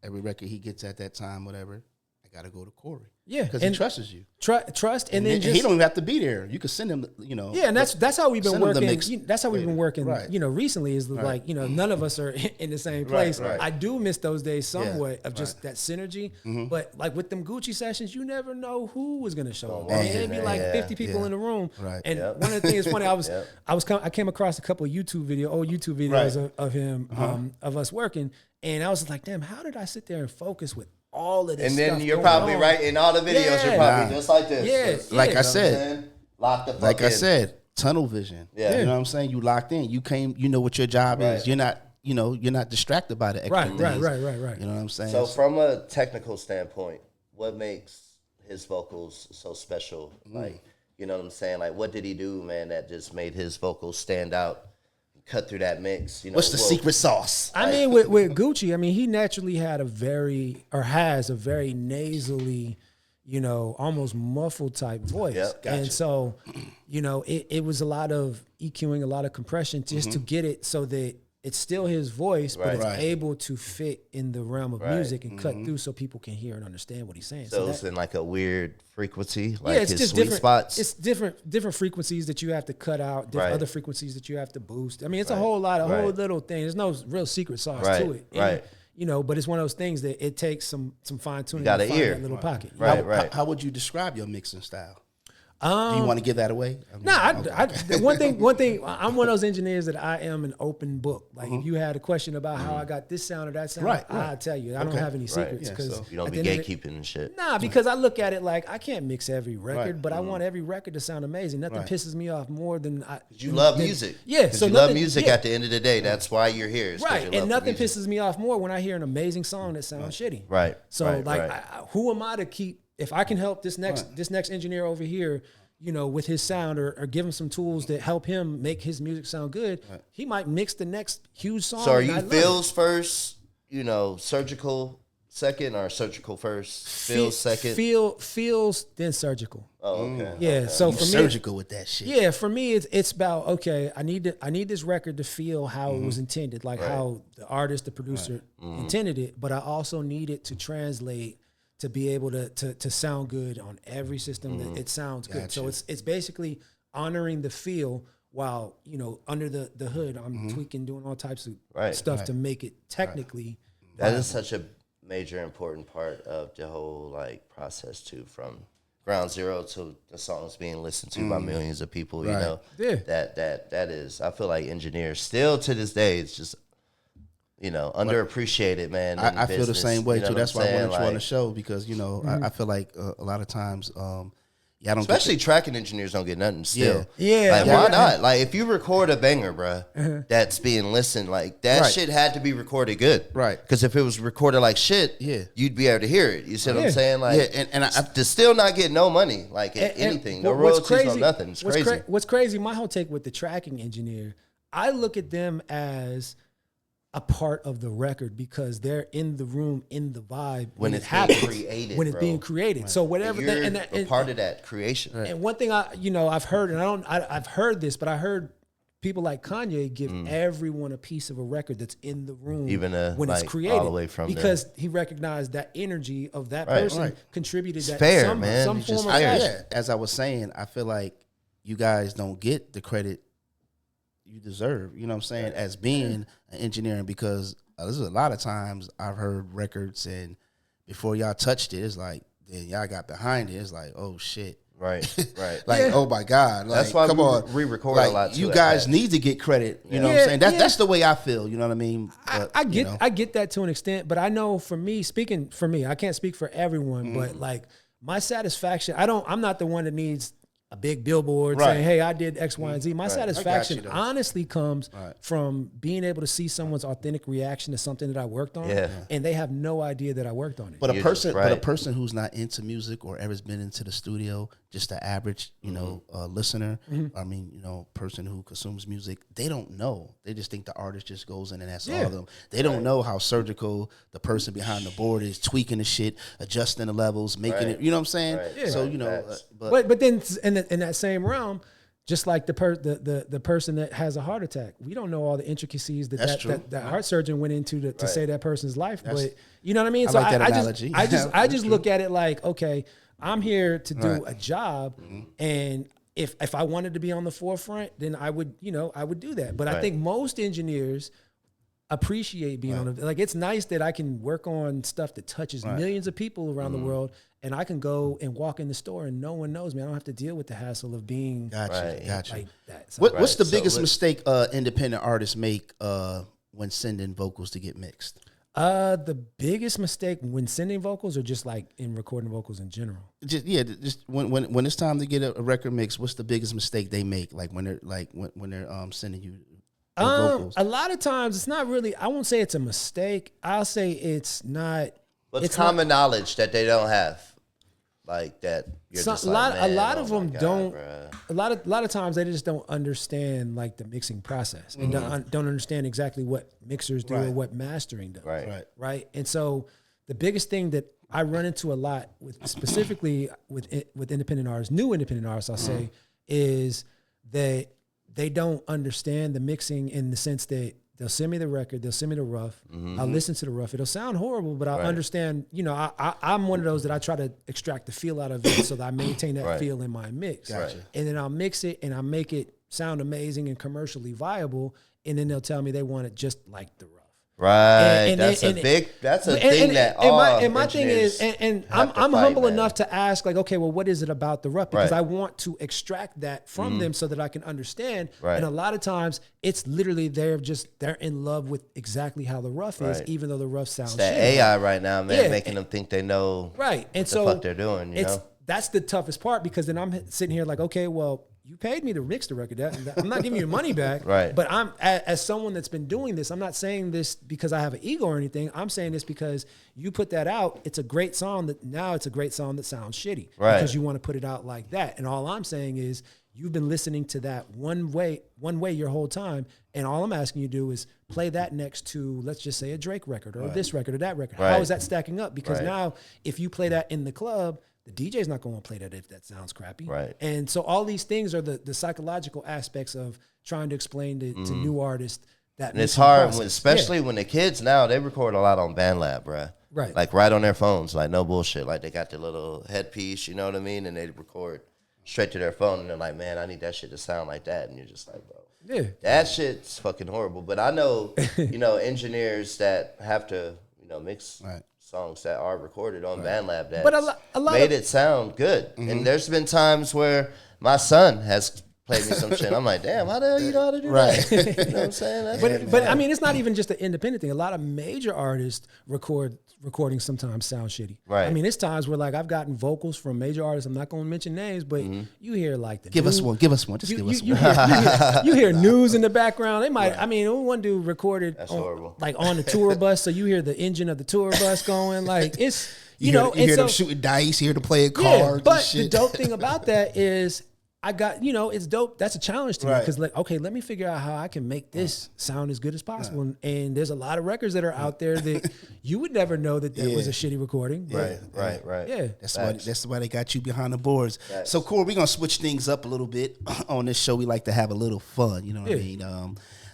S1: every record he gets at that time, whatever, I gotta go to Kori.
S3: Yeah.
S1: Because he trusts you.
S3: Trust and then just,
S1: he don't even have to be there. You can send him,
S3: Yeah, and that's how we've been working. That's how we've been working,
S1: right.
S3: Recently is like, none of us are in the same place.
S1: Right.
S3: I do miss those days somewhat of just that synergy. But like with them Gucci sessions, you never know who was gonna show up. It'd be like 50 people in the room.
S1: Right.
S3: And one of the things funny, I came across a couple of old YouTube videos of him, of us working, and I was like, damn, how did I sit there and focus with all of this
S2: and
S3: stuff
S2: then you're probably right in all the videos. You're probably just like this.
S1: Yeah, like I said,
S2: locked the fuck
S1: like
S2: in.
S1: I said, tunnel vision.
S2: Yeah.
S1: You know what I'm saying? You locked in. You came. You know what your job is. You're not. You're not distracted by the extra things.
S3: Right.
S1: You know what I'm saying?
S2: So from a technical standpoint, what makes his vocals so special? Like, you know what I'm saying? Like, what did he do, man, that just made his vocals stand out? Cut through that mix.
S1: What's the secret sauce?
S3: I mean, with Gucci, I mean, he naturally has a very nasally, almost muffled type voice.
S2: Yep, gotcha.
S3: And so, it was a lot of EQing, a lot of compression just to get it so that it's still his voice, but it's able to fit in the realm of music and cut through so people can hear and understand what he's saying.
S2: So it's in like a weird frequency, like
S3: it's
S2: his
S3: just
S2: sweet
S3: different
S2: spots.
S3: It's different frequencies that you have to cut out, other frequencies that you have to boost. I mean, it's a whole little thing. There's no real secret sauce to it. And, but it's one of those things that it takes some fine tuning to find that little pocket.
S1: How would you describe your mixing style? Do you want to give that away? One thing. I'm one of those engineers that I am an open book. Like if you had a question about how I got this sound or that sound, I'll tell you. I don't have any secrets because
S2: you don't be gatekeeping and shit.
S3: Nah, because I look at it like I can't mix every record, but I want every record to sound amazing. Nothing pisses me off more than
S2: you love music.
S3: Yeah,
S2: so you love music. At the end of the day, that's why you're here.
S3: Right, and nothing pisses me off more when I hear an amazing song that sounds shitty.
S2: Right.
S3: So who am I to keep? If I can help this next engineer over here, with his sound or give him some tools that help him make his music sound good, he might mix the next huge song.
S2: So are you feels first, surgical second, or surgical first, feels second?
S3: Feels, then surgical.
S2: Oh, okay.
S3: Yeah,
S2: okay.
S3: so for me,
S1: surgical with that shit.
S3: Yeah, for me, it's about, okay, I need this record to feel how it was intended, like how the artist, the producer intended it, but I also need it to translate to be able to sound good on every system that it sounds good. So it's basically honoring the feel while, under the hood, I'm tweaking, doing all types of stuff to make it technically
S2: That is such a major important part of the whole process too, from ground zero to the songs being listened to by millions of people. You know, that is. I feel like engineers still to this day, it's just underappreciated, man.
S1: I feel the same way too. That's why I wanted you on the show because I feel like a lot of times. I don't
S2: especially tracking engineers don't get nothing still.
S3: Yeah.
S2: Like, why not? Like, if you record a banger, bro, that's being listened, like, that shit had to be recorded good.
S1: Right.
S2: Because if it was recorded like shit, you'd be able to hear it. You see what I'm saying? Like,
S1: and I
S2: to still not get no money, like, anything. No royalties, no nothing. It's crazy.
S3: What's crazy, my whole take with the tracking engineer, I look at them as a part of the record because they're in the room, in the vibe when it happens, being created. So whatever,
S2: you're a part of that creation.
S3: Right. And one thing I've heard, and I've heard this, but I heard people like Kanye give everyone a piece of a record that's in the room,
S2: even
S3: when it's created,
S2: all the way from
S3: because he recognized that energy of that person contributed that
S2: fair,
S3: some form of
S1: fair. As I was saying, I feel like you guys don't get the credit you deserve, you know what I'm saying, as being an engineer, because there's a lot of times I've heard records and before y'all touched it, it's like, then y'all got behind it, it's like, oh shit.
S2: Right.
S1: Like, oh my God. Like,
S2: that's why
S1: come on.
S2: We record
S1: like,
S2: a lot too.
S1: You guys need to get credit, you know what I'm saying? That's the way I feel, you know what I mean? But,
S3: I get that to an extent, but I know for me, speaking for me, I can't speak for everyone, but like my satisfaction, I'm not the one that needs a big billboard saying, hey, I did X, Y, and Z. My satisfaction honestly comes from being able to see someone's authentic reaction to something that I worked on, and they have no idea that I worked on it.
S1: But a person who's not into music or ever's been into the studio, just the average, listener, I mean, person who consumes music, they don't know. They just think the artist just goes in and that's all of them. They don't know how surgical the person behind the board is, tweaking the shit, adjusting the levels, making it, you know what I'm saying?
S3: Yeah.
S1: So,
S3: but then in that same realm, just like the person that has a heart attack, we don't know all the intricacies that heart surgeon went into to save that person's life. But you know what I mean?
S1: I like that analogy.
S3: I just look at it like, okay, I'm here to do a job, and if I wanted to be on the forefront, then I would do that. But I think most engineers appreciate being on it. Like, it's nice that I can work on stuff that touches millions of people around the world, and I can go and walk in the store and no one knows me. I don't have to deal with the hassle of being
S1: gotcha.
S3: like that. So,
S1: what's the biggest mistake independent artists make when sending vocals to get mixed?
S3: The biggest mistake when sending vocals, or just like in recording vocals in general?
S1: Just when it's time to get a record mix, what's the biggest mistake they make? Like when they're sending you vocals?
S3: A lot of times it's not really. I won't say it's a mistake. I'll say it's not.
S2: But it's common knowledge that they don't have, like that. You're just
S3: a lot of them don't. A lot of times they just don't understand like the mixing process and don't understand exactly what mixers do or what mastering does. Right. And so the biggest thing that I run into a lot with, specifically with independent artists, new independent artists, I'll say, is that they don't understand the mixing in the sense that they'll send me the record, they'll send me the rough, I'll listen to the rough. It'll sound horrible, but I'll understand, I'm one of those that I try to extract the feel out of it so that I maintain that feel in my mix.
S1: Gotcha.
S3: And then I'll mix it and I make it sound amazing and commercially viable, and then they'll tell me they want it just like the rough.
S2: Right, that's a thing that
S3: my thing is, and I'm humble enough to ask, like, okay, well, what is it about the rough? Because I want to extract that from them so that I can understand. And a lot of times, it's literally they're in love with exactly how the rough is, even though the rough sounds.
S2: It's that
S3: shit.
S2: AI right now, man, making them think they know
S3: and
S2: what
S3: so
S2: the fuck they're doing. You know,
S3: that's the toughest part, because then I'm sitting here like, okay, well, you paid me to mix the record. I'm not giving you your money back.
S2: But
S3: I'm, as someone that's been doing this, I'm not saying this because I have an ego or anything. I'm saying this because you put that out. It's a great song it's a great song that sounds shitty because you want to put it out like that. And all I'm saying is you've been listening to that one way your whole time. And all I'm asking you to do is play that next to, let's just say, a Drake record or this record or that record. How is that stacking up? Because now if you play that in the club, the DJ's not going to play that if that sounds crappy. And so all these things are the psychological aspects of trying to explain to new artists that.
S2: And it's hard, especially when the kids now, they record a lot on BandLab, bruh. Like right on their phones, like no bullshit. Like they got their little headpiece, you know what I mean? And they record straight to their phone and they're like, man, I need that shit to sound like that. And you're just like, bro, that shit's fucking horrible. But I know, engineers that have to, mix songs that are recorded on BandLab that
S3: But a lot
S2: made it sound good. And there's been times where my son has played me some shit. I'm like, damn, how the hell you know how to do that? You know what I'm saying?
S3: But I mean, it's not even just an independent thing. A lot of major artists recordings sometimes sound shitty.
S2: Right.
S3: I mean, it's times where like I've gotten vocals from major artists. I'm not going to mention names, but you hear like the
S1: Give us one. Just give us one.
S3: you hear news in the background. They might. I mean, one dude recorded
S2: horrible.
S3: like on the tour bus, so you hear the engine of the tour bus going. Like it's
S1: You hear them shooting dice, you hear them playing cards.
S3: But
S1: and shit.
S3: the dope thing about that is I got, it's dope. That's a challenge to me because, like, okay, let me figure out how I can make this sound as good as possible. And there's a lot of records that are out there that you would never know that was a shitty recording.
S2: Right.
S3: Yeah.
S1: That's why they got you behind the boards. So, Corey, we're going to switch things up a little bit. On this show, we like to have a little fun. You know what I mean?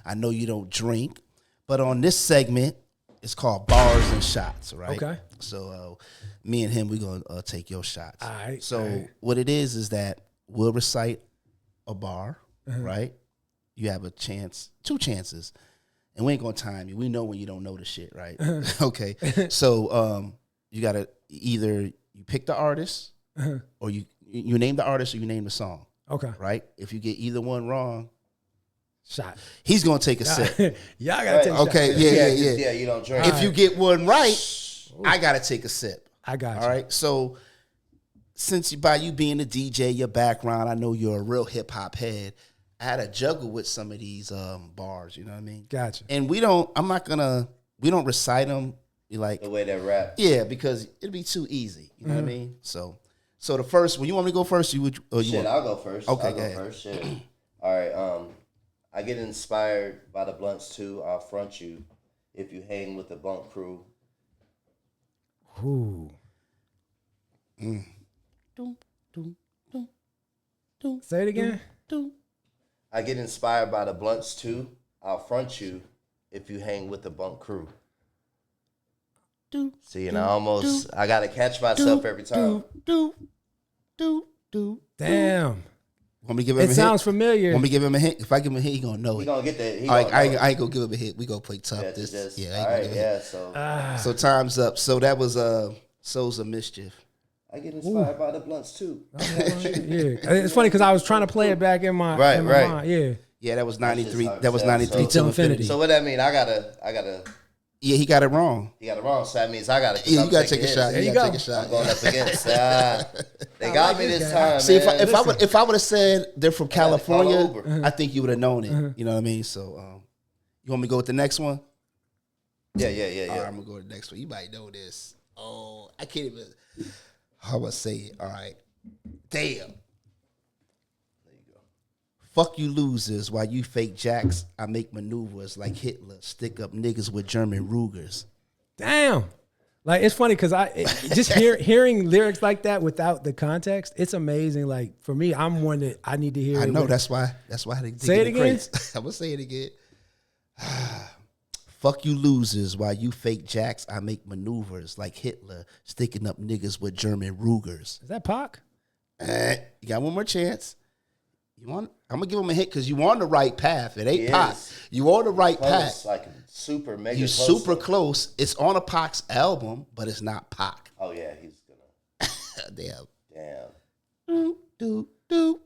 S1: I know you don't drink, but on this segment, it's called Bars and Shots, right?
S3: Okay.
S1: So, me and him, we're going to take your shots.
S3: All right.
S1: So, what it is that we'll recite a bar, right? You have two chances, and we ain't gonna time you. We know when you don't know the shit, right? Okay. So you gotta either you pick the artist, or you name the artist, or you name the song.
S3: Okay.
S1: Right? If you get either one wrong,
S3: Shot.
S1: He's gonna take a sip.
S3: Y'all gotta take a shot.
S1: Okay. Yeah.
S2: You don't drink.
S1: If you get one right, I gotta take a sip.
S3: I got you.
S1: All right. So, since by you being a DJ, your background, I know you're a real hip hop head. I had to juggle with some of these bars, you know what I mean?
S3: Gotcha.
S1: And we don't recite them like
S2: the way they rap.
S1: Yeah, because it'd be too easy, you know what I mean? So the first one, you want me to go first?
S2: I'll go first.
S1: Okay,
S2: I'll go first. Shit. All right. I get inspired by the blunts too. I'll front you if you hang with the bunk crew.
S3: Ooh. Say it again.
S2: I get inspired by the blunts too. I'll front you if you hang with the bunk crew. See, and I gotta catch myself every time.
S3: Damn.
S1: Want me to give him a hint?
S3: It sounds familiar.
S1: Want me to give him a hint? If I give him a hint, he gonna know it.
S2: He gonna get that.
S1: I ain't gonna give him a hint. We gonna play tough. So time's up. So that was Souls of Mischief.
S2: I get inspired by the blunts too.
S3: Yeah, it's funny because I was trying to play it back in my mind.
S1: Yeah, that was 93. That was 93
S3: till infinity.
S2: So what that mean? I gotta.
S1: Yeah, he got it wrong.
S2: So that means I gotta.
S1: Yeah, you gotta take a shot.
S3: There you go.
S1: Take a shot.
S2: I'm going up against. They got me this time.
S1: See,
S2: man.
S1: if I would have said they're from California, I think you would have known it. You know what I mean? So, you want me to go with the next one?
S2: Yeah.
S1: All right, I'm gonna go with the next one. You might know this. Oh, I can't even. How I say it? All right. Damn. There you go. Fuck you losers while you fake jacks. I make maneuvers like Hitler. Stick up niggas with German Rugers.
S3: Damn. Like, it's funny because just hearing lyrics like that without the context, it's amazing. Like, for me, I'm one that I need to hear.
S1: I know, that's why they
S3: say it again.
S1: I'm gonna say it again. Fuck you losers while you fake jacks. I make maneuvers like Hitler, sticking up niggas with German Rugers.
S3: Is that Pac?
S1: You got one more chance. I'm gonna give him a hit because you on the right path. It ain't Pac. You on the right path.
S2: Like super mega.
S1: You super close. It's on a Pac's album, but it's not Pac.
S2: Oh yeah, he's gonna.
S1: Damn. Do.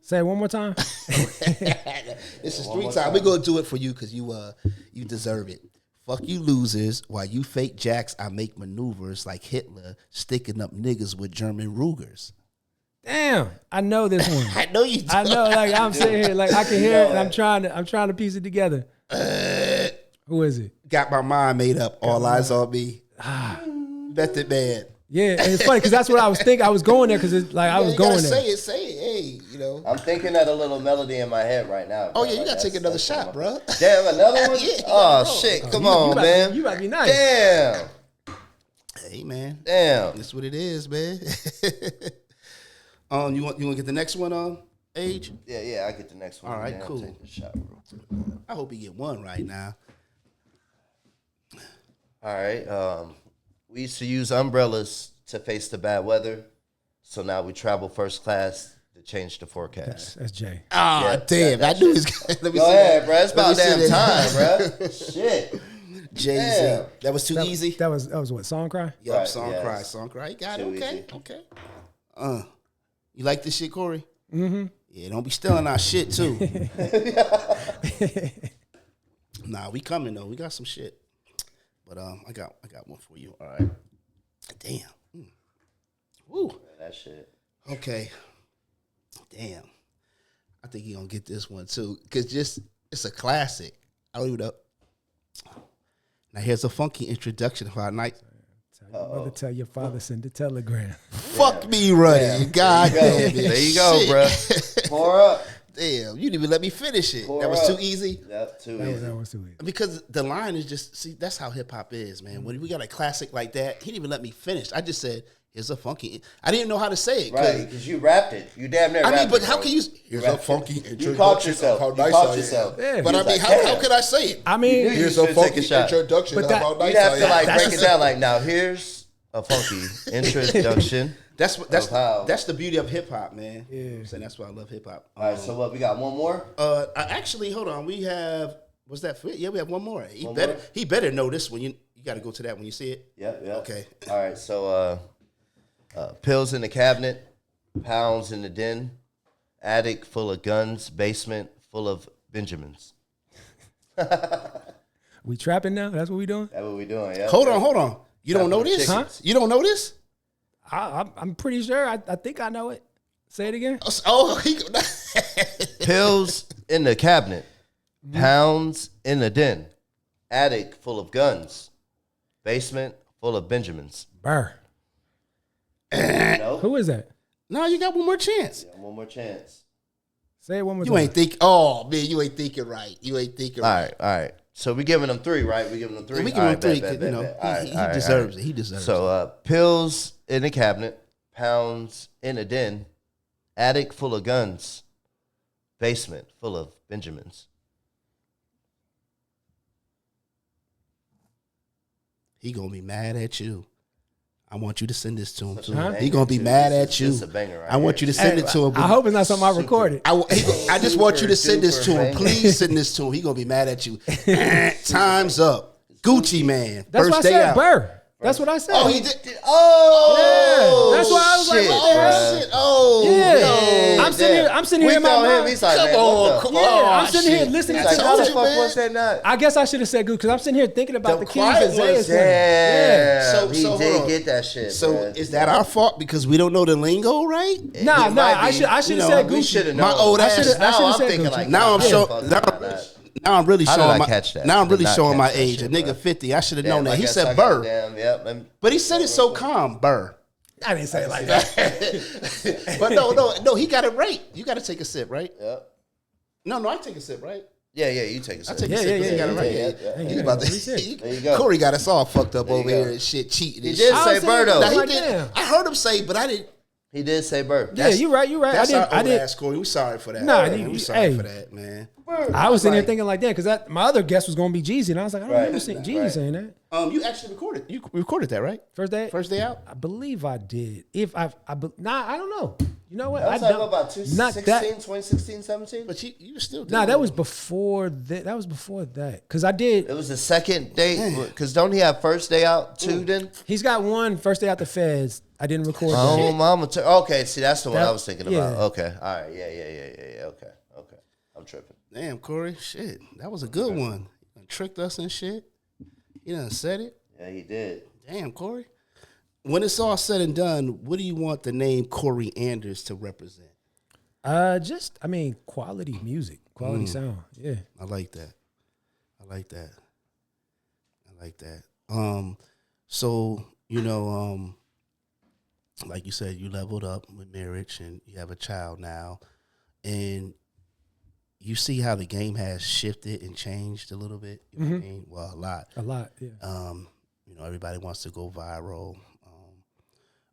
S3: Say it one more time.
S1: This is 3 times. We're gonna do it for you because you deserve it. Fuck you losers while you fake jacks. I make maneuvers like Hitler, sticking up niggas with German Rugers.
S3: Damn, I know this one.
S1: I know you do.
S3: I know, like I'm sitting here, like I can hear it, and I'm trying to piece it together. Who is it?
S1: Got my mind made up. All eyes on me. Method Man.
S3: Yeah, and it's funny because that's what I was thinking. I was going there because it's like I was going there.
S1: Say it. Hey, you know.
S2: I'm thinking of a little melody in my head right now.
S1: Bro. Oh yeah, you gotta take another shot, bro.
S2: Damn, another one.
S1: Yeah,
S2: oh shit, come on, man.
S3: You might be nice.
S2: Damn.
S1: Hey man.
S2: Damn.
S1: That's what it is, man. You want to get the next one Age?
S2: Yeah, I get the next one.
S1: All right, cool.
S2: Take the shot, bro.
S1: I hope you get one right now.
S2: All right. We used to use umbrellas to face the bad weather, so now we travel first class to change the forecast.
S3: That's Jay.
S1: Oh, damn. I knew he was going to.
S2: Go ahead, bro. It's about damn time, bro. Shit.
S1: Jay-Z. That was too easy.
S3: That was what, Song Cry?
S1: Yup,
S2: Right,
S1: Song
S2: yes.
S1: Cry, Song Cry. You got it.
S2: Too
S1: Okay,
S2: easy.
S1: okay. You like this shit, Corey? Mm-hmm. Yeah, don't be stealing our shit too. Nah, we coming though. We got some shit. But I got one for you. All right. Damn. Woo.
S2: That shit.
S1: Okay. Damn. I think he gonna get this one too. Cause it's a classic. I'll leave it up. Now here's a funky introduction of our night.
S3: Tell your mother, tell your father, send a telegram.
S1: Fuck me running. God damn it.
S2: There you go, bro. Pour up.
S1: Damn, you didn't even let me finish it.
S2: Pour
S1: that was
S2: up.
S1: too easy.
S2: Yep, too easy.
S3: That was too easy.
S1: Because the line is just, see, that's how hip hop is, man. When we got a classic like that, he didn't even let me finish. I just said, here's a funky. I didn't know how to say it.
S2: Right, because you rapped it. You damn near rapped
S1: I mean, but
S2: it,
S1: how
S2: bro.
S1: can you? Here's a funky
S2: You
S1: introduction.
S2: caught yourself.
S1: How
S2: You
S1: nice
S2: caught
S1: I am.
S2: yourself.
S3: Yeah,
S1: But I
S2: was
S1: mean,
S2: like,
S1: how
S2: damn.
S1: could I say it?
S3: I mean,
S1: Here's
S2: should
S1: a
S2: take
S1: funky
S2: a shot.
S1: introduction.
S3: But
S1: of
S3: that-
S1: how nice
S2: You'd have
S1: I
S2: to
S1: am.
S2: like
S3: That's
S2: break
S3: a-
S2: it down. Like, now here's a funky introduction.
S1: That's
S2: how-
S1: the beauty of hip hop, man. You know what I'm saying? That's why I love hip hop.
S2: All right, so what? We got one more.
S1: Actually, hold on. We have. Was that fit? Yeah, we have one more. He
S2: One
S1: better.
S2: more?
S1: He better know this one. You got to go to that when you see it.
S2: Yep.
S1: Okay.
S2: All right, so pills in the cabinet, pounds in the den, attic full of guns, basement full of Benjamins.
S3: we trapping now? That's what we doing?
S2: That's what we doing. Yeah.
S1: Hold on. You don't know
S2: Trapping
S1: this?
S2: chickens.
S1: You don't know this?
S3: I'm pretty sure. I think I know it. Say it again.
S1: Oh, he.
S2: Pills in the cabinet, pounds in the den, attic full of guns, basement full of Benjamins.
S3: Burr.
S2: No.
S3: Who is that?
S1: No, you got one more chance.
S2: Yeah, one more chance.
S3: Say it one more
S1: You
S3: time.
S1: ain't think. Oh man, you ain't thinking right. You ain't thinking
S2: All
S1: right.
S2: right. So we giving them three, right? We giving them three.
S1: We give
S2: All
S1: him
S2: right,
S1: three.
S2: bet,
S1: 'Cause, you know,
S2: bet. All right,
S1: he
S2: all right,
S1: deserves
S2: all
S1: it. He deserves it.
S2: So pills in the cabinet, pounds in a den, attic full of guns, basement full of Benjamins.
S1: He gonna be mad at you. I want you to send this to him too.
S3: Huh?
S1: He gonna be mad at you.
S2: This is a banger right
S1: I want
S2: here.
S1: you to send it to him.
S3: I hope it's not something I recorded.
S1: I just want you to send this to
S2: Super
S1: him.
S2: duper
S1: Please send this to him. He gonna be mad at you. Time's up. Gucci man.
S3: That's
S1: First
S3: what I
S1: day
S3: said.
S1: out.
S3: Burr. That's what I said.
S1: Oh, he did.
S2: Oh,
S3: Yeah, that's why I was like,
S2: shit,
S3: what the hell?
S2: bruh.
S1: Shit. Oh,
S3: Yeah.
S1: no.
S3: I'm sitting here in my
S2: We
S3: mind.
S2: He's like,
S1: Come
S2: man,
S1: on,
S2: what the
S1: come
S3: Yeah,
S1: on.
S3: I'm sitting here
S1: shit.
S3: listening
S2: He's like,
S3: to
S2: how the
S3: the
S2: fuck
S1: man.
S2: was that not?
S3: I guess I should have said good because I'm sitting here thinking about the keys
S1: quiet
S3: that Zay
S1: ones,
S3: is playing.
S2: Yeah,
S1: So-
S2: he
S1: so
S2: did
S1: hold on.
S2: get that shit.
S1: So
S2: bruh.
S1: is that our fault because we don't know the lingo, right?
S3: Nah,
S2: It might
S3: I
S2: be.
S3: should have
S1: You know,
S3: said
S2: We
S3: Gucci.
S2: should have
S1: My
S2: known.
S1: old
S3: I
S1: ass.
S3: should've-
S2: Now I'm
S3: said
S2: thinking
S3: Gucci.
S2: like,
S1: Now I'm
S2: nah,
S1: showing.
S2: fuck
S1: Now,
S2: that.
S1: now I'm really
S2: How did
S1: showing
S2: I
S1: my.
S2: catch that?
S1: Now I'm
S2: Did
S1: really
S2: not
S1: showing my
S2: catch that
S1: age.
S2: shit,
S1: A nigga
S2: bro.
S1: 50. I should have
S2: Damn,
S1: known that.
S2: I
S1: He
S2: guess
S1: said
S2: I got
S1: Burr,
S2: it, damn, yep.
S1: but he said it so calm, Burr.
S3: I didn't say it like that.
S1: But no, he got it right. You got to take a sip, right?
S2: Yep.
S1: No, I take a sip, right?
S2: Yeah, you take a
S1: I
S2: sip.
S1: take a
S3: Yeah,
S1: sip.
S3: yeah,
S1: 'cause he got it
S3: yeah,
S1: right.
S2: yeah,
S1: Yeah,
S2: yeah.
S1: He's about to.
S2: There you go.
S1: Corey got us all fucked up
S2: There you
S1: over
S2: go.
S1: here and shit, cheating.
S2: He
S1: and
S2: did
S1: shit.
S3: I
S2: say
S3: was saying
S2: Birdo.
S1: Now, he
S3: like,
S1: did.
S3: damn.
S1: I heard him say, but I didn't.
S2: He did say Bird.
S3: Yeah, you right.
S1: That's
S3: I
S1: our old
S3: did.
S1: ass Corey. We sorry for that.
S3: Nah,
S1: man.
S3: you-
S1: we sorry
S3: hey.
S1: for that, man.
S3: I was sitting here
S2: Like-
S3: thinking like that because my other guess was going to be Jeezy, and I was like, I don't
S2: Right,
S3: remember seeing Jeezy
S2: right.
S3: saying that.
S1: You actually recorded. You recorded that, right?
S3: First day,
S1: First day out.
S3: I believe I did. If I I don't know. You know what?
S2: That was
S3: I
S2: like
S3: don't,
S2: about
S3: not
S2: 2016,
S3: that.
S2: 2016, 17?
S1: But you were still.
S3: Nah, that was before that. That was before that because I did.
S2: It was the second day. Because don't he have first day out too then?
S3: He's got one first day out the feds. I didn't record
S2: Oh,
S3: that.
S2: mama. Okay, see, that's the one
S3: That-
S2: I was thinking about.
S3: yeah.
S2: Okay. All right. Yeah. Okay. I'm tripping.
S1: Damn, Corey. Shit, that was a good one. You tricked us and shit. You done said it.
S2: Yeah, he did.
S1: Damn, Corey. When it's all said and done, what do you want the name Kori Anders to represent?
S3: Quality music, quality sound. Yeah.
S1: I like that. So, like you said, you leveled up with marriage and you have a child now. And you see how the game has shifted and changed a little bit. You know what I mean? Well, a lot.
S3: A lot. Yeah.
S1: Everybody wants to go viral.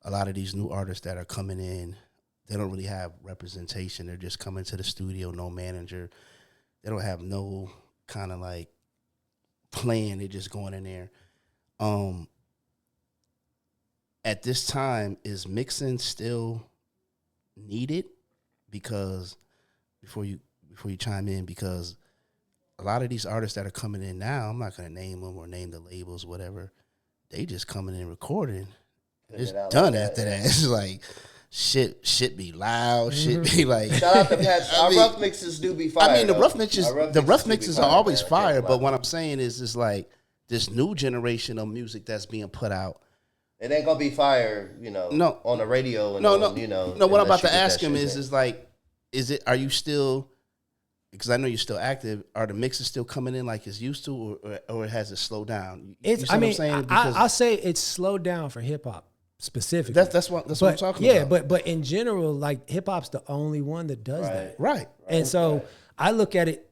S1: A lot of these new artists that are coming in, they don't really have representation. They're just coming to the studio, no manager. They don't have no kind of like plan. They're just going in there. At this time, is mixing still needed? Because before you chime in, because a lot of these artists that are coming in now, I'm not gonna name them or name the labels, whatever. They just coming in recording. It's done like after that. It's like shit be loud, shit be like.
S2: Shout out to Patch. Our rough mixes do be fire.
S1: I mean, the rough mixes are always fire. But what I'm saying is like this new generation of music that's being put out.
S2: It ain't gonna be fire, no, on the radio. And
S1: no. What I'm about to ask him is like, are you still? Because I know you're still active. Are the mixes still coming in like it's used to, or has it slowed down?
S3: I'll say it's slowed down for hip hop specifically.
S1: That's what I'm talking about.
S3: Yeah, but in general, like hip hop's the only one that does that.
S1: Right.
S3: And so I look at it,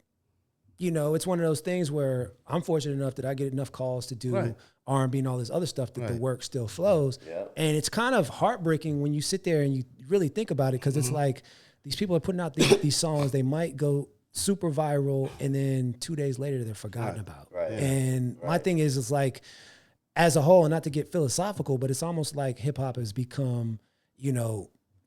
S3: it's one of those things where I'm fortunate enough that I get enough calls to do R&B and all this other stuff that the work still flows. Yep. And it's kind of heartbreaking when you sit there and you really think about it, because it's like these people are putting out these songs, they might go super viral, and then 2 days later they're forgotten about. Right. And my thing is, it's like, as a whole, and not to get philosophical, but it's almost like hip hop has become,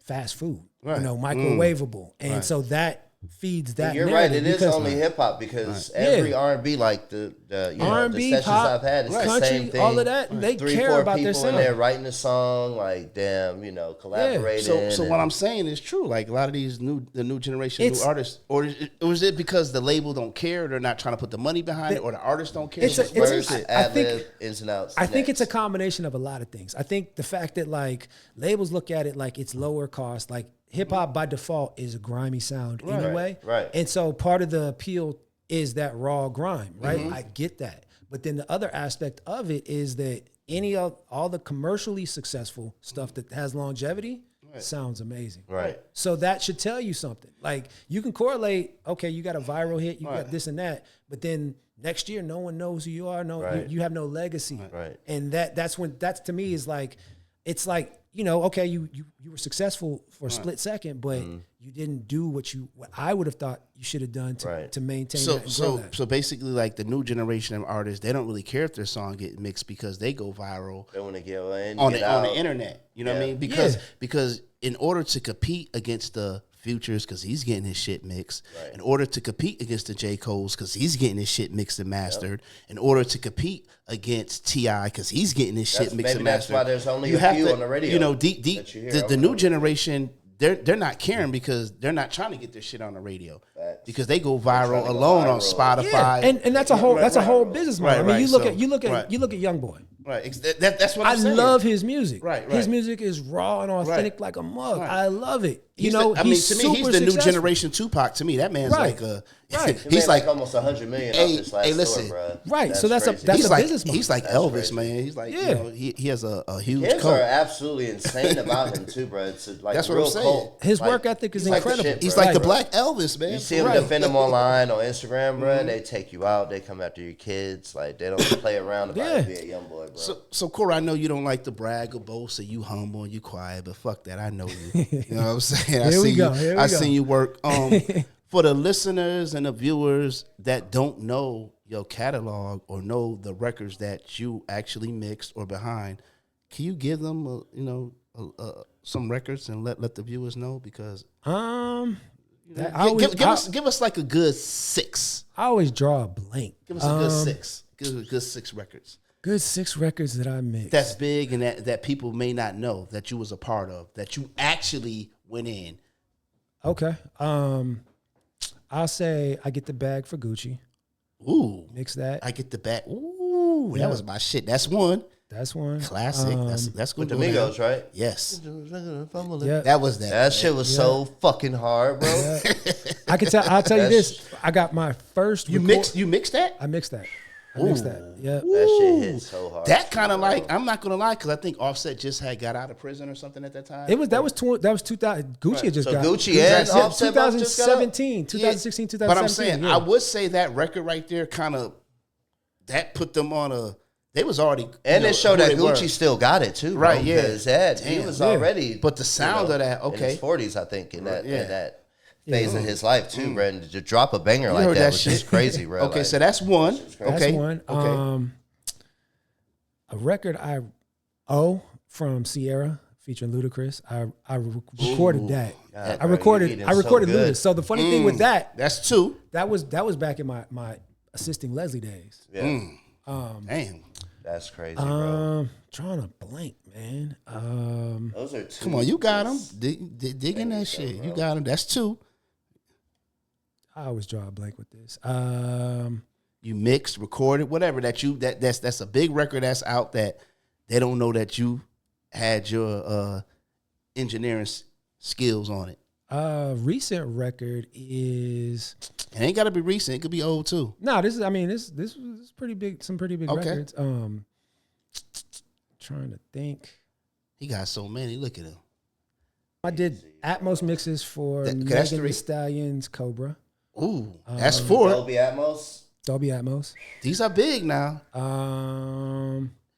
S3: fast food, microwavable. And so that feeds that.
S2: You're right. It is only hip hop, because every R&B, like the R&B, the sessions pop, I've had, it's the same thing.
S3: All of that, they care about their sound.
S2: 3-4 people in there writing a song, like damn, collaborating.
S1: Yeah. So what I'm saying is true. Like a lot of these new generation new artists, or is it because the label don't care, they're not trying to put the money behind it, or the artists don't care?
S2: Ins and outs.
S3: I think it's a combination of a lot of things. I think the fact that like labels look at it like it's lower cost, like hip hop by default is a grimy sound anyway.
S2: Right.
S3: And so part of the appeal is that raw grime, right? I get that. But then the other aspect of it is that all the commercially successful stuff that has longevity sounds amazing.
S2: Right.
S3: So that should tell you something. Like you can correlate, okay, you got a viral hit, you got this and that, but then next year no one knows who you are. You have no legacy.
S2: Right.
S3: And that's to me is like, it's like, okay, you were successful for a split second, but you didn't do what I would have thought you should have done to maintain that and grow that.
S1: So basically, like the new generation of artists, they don't really care if their song get mixed because they go viral.
S2: They want to get in,
S1: on the internet. You know what I mean? Because in order to compete against the Futures, because he's getting his shit mixed, in order to compete against the J. Cole's, because he's getting his shit mixed and mastered, in order to compete against T.I., because he's getting his shit mixed and mastered.
S2: That's why there's only a few on the radio.
S1: The new generation, they're not caring because they're not trying to get their shit on the radio. Because they go viral alone on Spotify.
S3: Yeah. And that's a whole business model. I mean, you look at YoungBoy.
S1: Right, that's what I'm saying.
S3: I love his music.
S1: Right.
S3: His music is raw and authentic like a mug. Right. I love it.
S1: To me, he's the new generation Tupac. To me, that man's like a.
S2: He's like almost 100 million off this last tour, bro.
S3: Right, so that's a business model.
S1: He's like Elvis, man. He's like, he has a huge
S2: Kids
S1: cult.
S2: are absolutely insane about him too, bro. It's like
S1: that's
S2: what
S1: I'm saying.
S2: Cult.
S3: His work ethic is incredible.
S1: He's like the Black Elvis, man.
S2: You see him defend him online on Instagram, bro. They take you out. They come after your kids. Like they don't play around about being a young boy, bro.
S1: So Kori, I know you don't like to brag or boast, so you humble and you quiet, but fuck that. I know you. You know what I'm saying? I seen you work. For the listeners and the viewers that don't know your catalog or know the records that you actually mixed or behind, can you give them, some records and let the viewers know? Because give us like a good 6.
S3: I always draw a blank.
S1: Give us a good 6. Good 6 records.
S3: Good 6 records that I mixed.
S1: That's big and that people may not know that you was a part of, that you actually went in.
S3: Okay. I'll say I Get the Bag for Gucci.
S1: Ooh.
S3: Mix that.
S1: I Get the Bag. Ooh. That was my shit. That's one. Classic. That's good.
S2: With the Migos, right?
S1: Yes.
S3: Yeah.
S1: That was that.
S2: That shit was so fucking hard, bro.
S3: Yeah. I'll tell you this. I got my first.
S1: You mixed that?
S3: I mixed that. Yeah.
S2: That shit hit so hard.
S1: That kind of like, I'm not gonna lie, because I think Offset just had got out of prison or something at that time.
S3: That was 2000. Gucci had just got.
S2: Gucci and Offset
S3: 2017, 2016, 2017.
S1: But I'm saying, I would say that record right there kind of that put them on a. They was already,
S2: and it showed that Gucci still got it too,
S1: right?
S2: Yeah, because he was already.
S1: But the sound of that,
S2: in his 40s, I think, in that phase of his life too, bro. And to drop a banger like that was just crazy, bro.
S1: Okay, so that's one.
S3: That's one. Okay. A record I owe from Sierra featuring Ludacris. I recorded that. I recorded Ludacris. So the funny thing with that,
S1: that's 2.
S3: That was back in my assisting Leslie days.
S2: Yeah.
S1: Damn.
S2: That's crazy, bro.
S3: Trying to blank, man.
S2: Those are 2.
S1: Come on, you got them. Dig in that shit.
S2: bro.
S1: You got them. That's 2.
S3: I always draw a blank with this.
S1: You mixed, recorded, whatever that's a big record that's out that they don't know that you had your engineering skills on it.
S3: Recent record is.
S1: It ain't got to be recent. It could be old too.
S3: No, this was pretty big. Some pretty big
S1: Okay.
S3: records. Trying to think.
S1: He got so many. Look at him.
S3: I did Atmos mixes for
S1: That's
S3: Megan
S1: 3.
S3: Thee Stallion's Cobra.
S1: Ooh, that's 4.
S2: Dolby Atmos.
S3: Dolby Atmos.
S1: These are big now.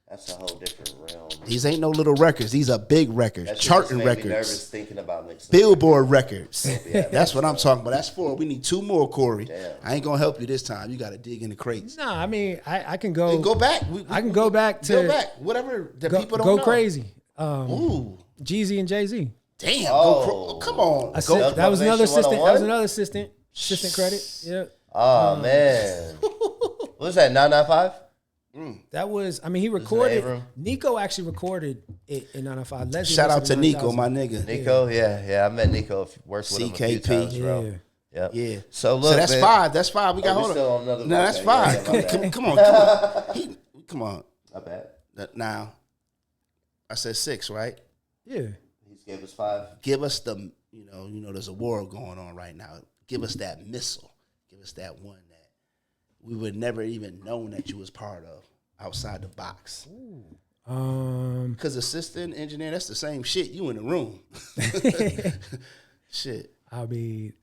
S2: That's a whole different realm.
S1: These ain't no little records. These are big records,
S2: That shit
S1: charting
S2: just made me nervous
S1: records,
S2: thinking about mixing.
S1: Billboard records.
S2: Yeah,
S1: That's what I'm talking about. That's 4. We need 2 more, Corey.
S2: Damn.
S1: I ain't gonna help you this time. You got to dig in the crates.
S3: Nah, I mean, I can go.
S1: And go back.
S3: I can go back to
S1: Go back. Whatever the people don't
S3: go
S1: know.
S3: crazy.
S1: Ooh,
S3: Jeezy and Jay-Z.
S1: damn.
S2: Oh.
S1: Come on.
S3: That was another assistant. That
S2: 101?
S3: was another assistant credit. Yeah.
S2: Oh man. What was that? 995?
S3: That was, I mean, he recorded.
S2: Abram?
S3: Nico actually recorded it in 905. Leslie
S1: Shout out
S3: mixed it
S1: to
S3: in
S1: Nico,
S3: 9000.
S1: my nigga.
S2: Nico, yeah. I met Nico. Worked with him a few
S1: CKP.
S2: times, bro.
S3: Yeah.
S2: Yep.
S1: Yeah.
S2: So look,
S1: So that's
S2: man.
S1: 5. That's 5. We got
S2: we
S1: hold
S2: still on
S1: on.
S2: another
S1: No, that's
S2: okay,
S1: 5.
S2: yeah, my bad.
S1: Come on. Come on.
S2: Not bad.
S1: Now, I said 6, right?
S3: Yeah.
S2: He gave us 5.
S1: Give us the, you know, there's a war going on right now. Give us that missile. Give us that one that we would never even known that you was part of outside the box. Because assistant engineer, that's the same shit. You in the room. Shit.
S3: I mean,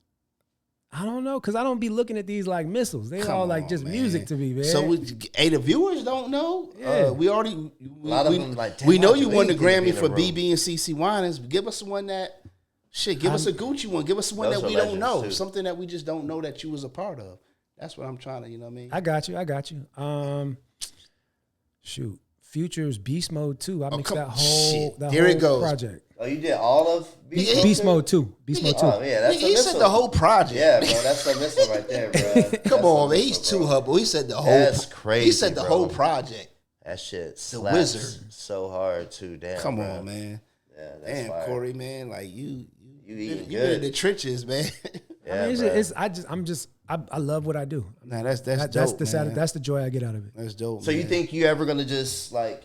S3: I don't know, because I don't be looking at these like missiles. They
S1: Come
S3: all like
S1: on,
S3: just
S1: man.
S3: music to me, man.
S1: So the viewers don't know.
S3: Yeah.
S1: We already.
S2: A lot of them like,
S1: we
S2: damn,
S1: know
S2: I
S1: you
S2: do
S1: won the
S2: anything to be
S1: Grammy
S2: in
S1: for
S2: the room.
S1: BeBe CeCe Winans. Give us one that. Shit, give us a Gucci one. Give us one
S2: Those
S1: that
S2: are
S1: we don't
S2: legends,
S1: know.
S2: too.
S1: Something that we just don't know that you was a part of. That's what I'm trying to, you know what I mean?
S3: I got you. Shoot. Future's Beast Mode 2. I mixed
S1: come-
S3: that whole
S1: There it goes.
S3: project.
S2: Oh, you did all of
S3: Beast Mode 2. Beast Mode 2.
S2: Oh, yeah, that's a
S1: He
S2: missile.
S1: said the whole project.
S2: Yeah, bro, that's a missile right there, bro.
S1: Come on, man. He's too humble. He said the whole.
S2: That's crazy,
S1: He said the
S2: bro.
S1: whole project.
S2: That shit
S1: The
S2: slaps
S1: wizard.
S2: so hard too. Damn.
S1: Come
S2: bro.
S1: on, man.
S2: Yeah, that's
S1: Damn,
S2: fire.
S1: Corey, man. Like you
S2: eating
S1: you in
S2: good.
S1: the trenches, man.
S2: Yeah,
S3: I mean,
S2: bro.
S3: I love what I do.
S1: Nah, that's
S3: That's
S1: dope,
S3: the
S1: man.
S3: that's the joy I get out of it.
S1: That's dope.
S2: So you
S1: man.
S2: think you ever gonna just like,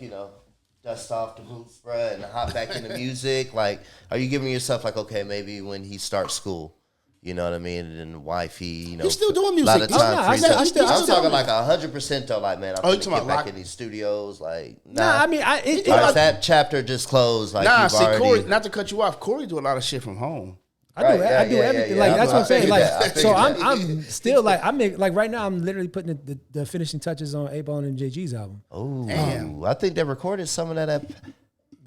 S2: dust off the boots, bro, and hop back into music? Like, are you giving yourself like, okay, maybe when he starts school, you know what I mean, and wifey,
S1: He's still doing
S2: a lot
S1: music.
S2: of time
S3: I
S2: free
S3: still-
S2: time.
S3: I still-
S2: I'm talking like 100% though, like, man, I'm
S1: you
S2: gonna
S1: talking
S2: get
S1: about
S2: back
S1: lock-
S2: in these studios, like,
S3: Nah, I mean,
S2: or is that chapter just closed? Like,
S1: Nah,
S2: you've
S1: see,
S2: already,
S1: Corey. Not to cut you off, Corey do a lot of shit from home.
S3: I do
S2: Right, yeah,
S3: everything.
S2: yeah,
S3: Like
S2: yeah.
S3: that's what I'm
S2: I
S3: saying.
S2: figured
S3: Like
S2: that. I
S3: so,
S2: figured
S3: I'm still like like right now. I'm literally putting the finishing touches on A-Bone and JG's album.
S2: Oh,
S1: Damn.
S2: I think they recorded some of that.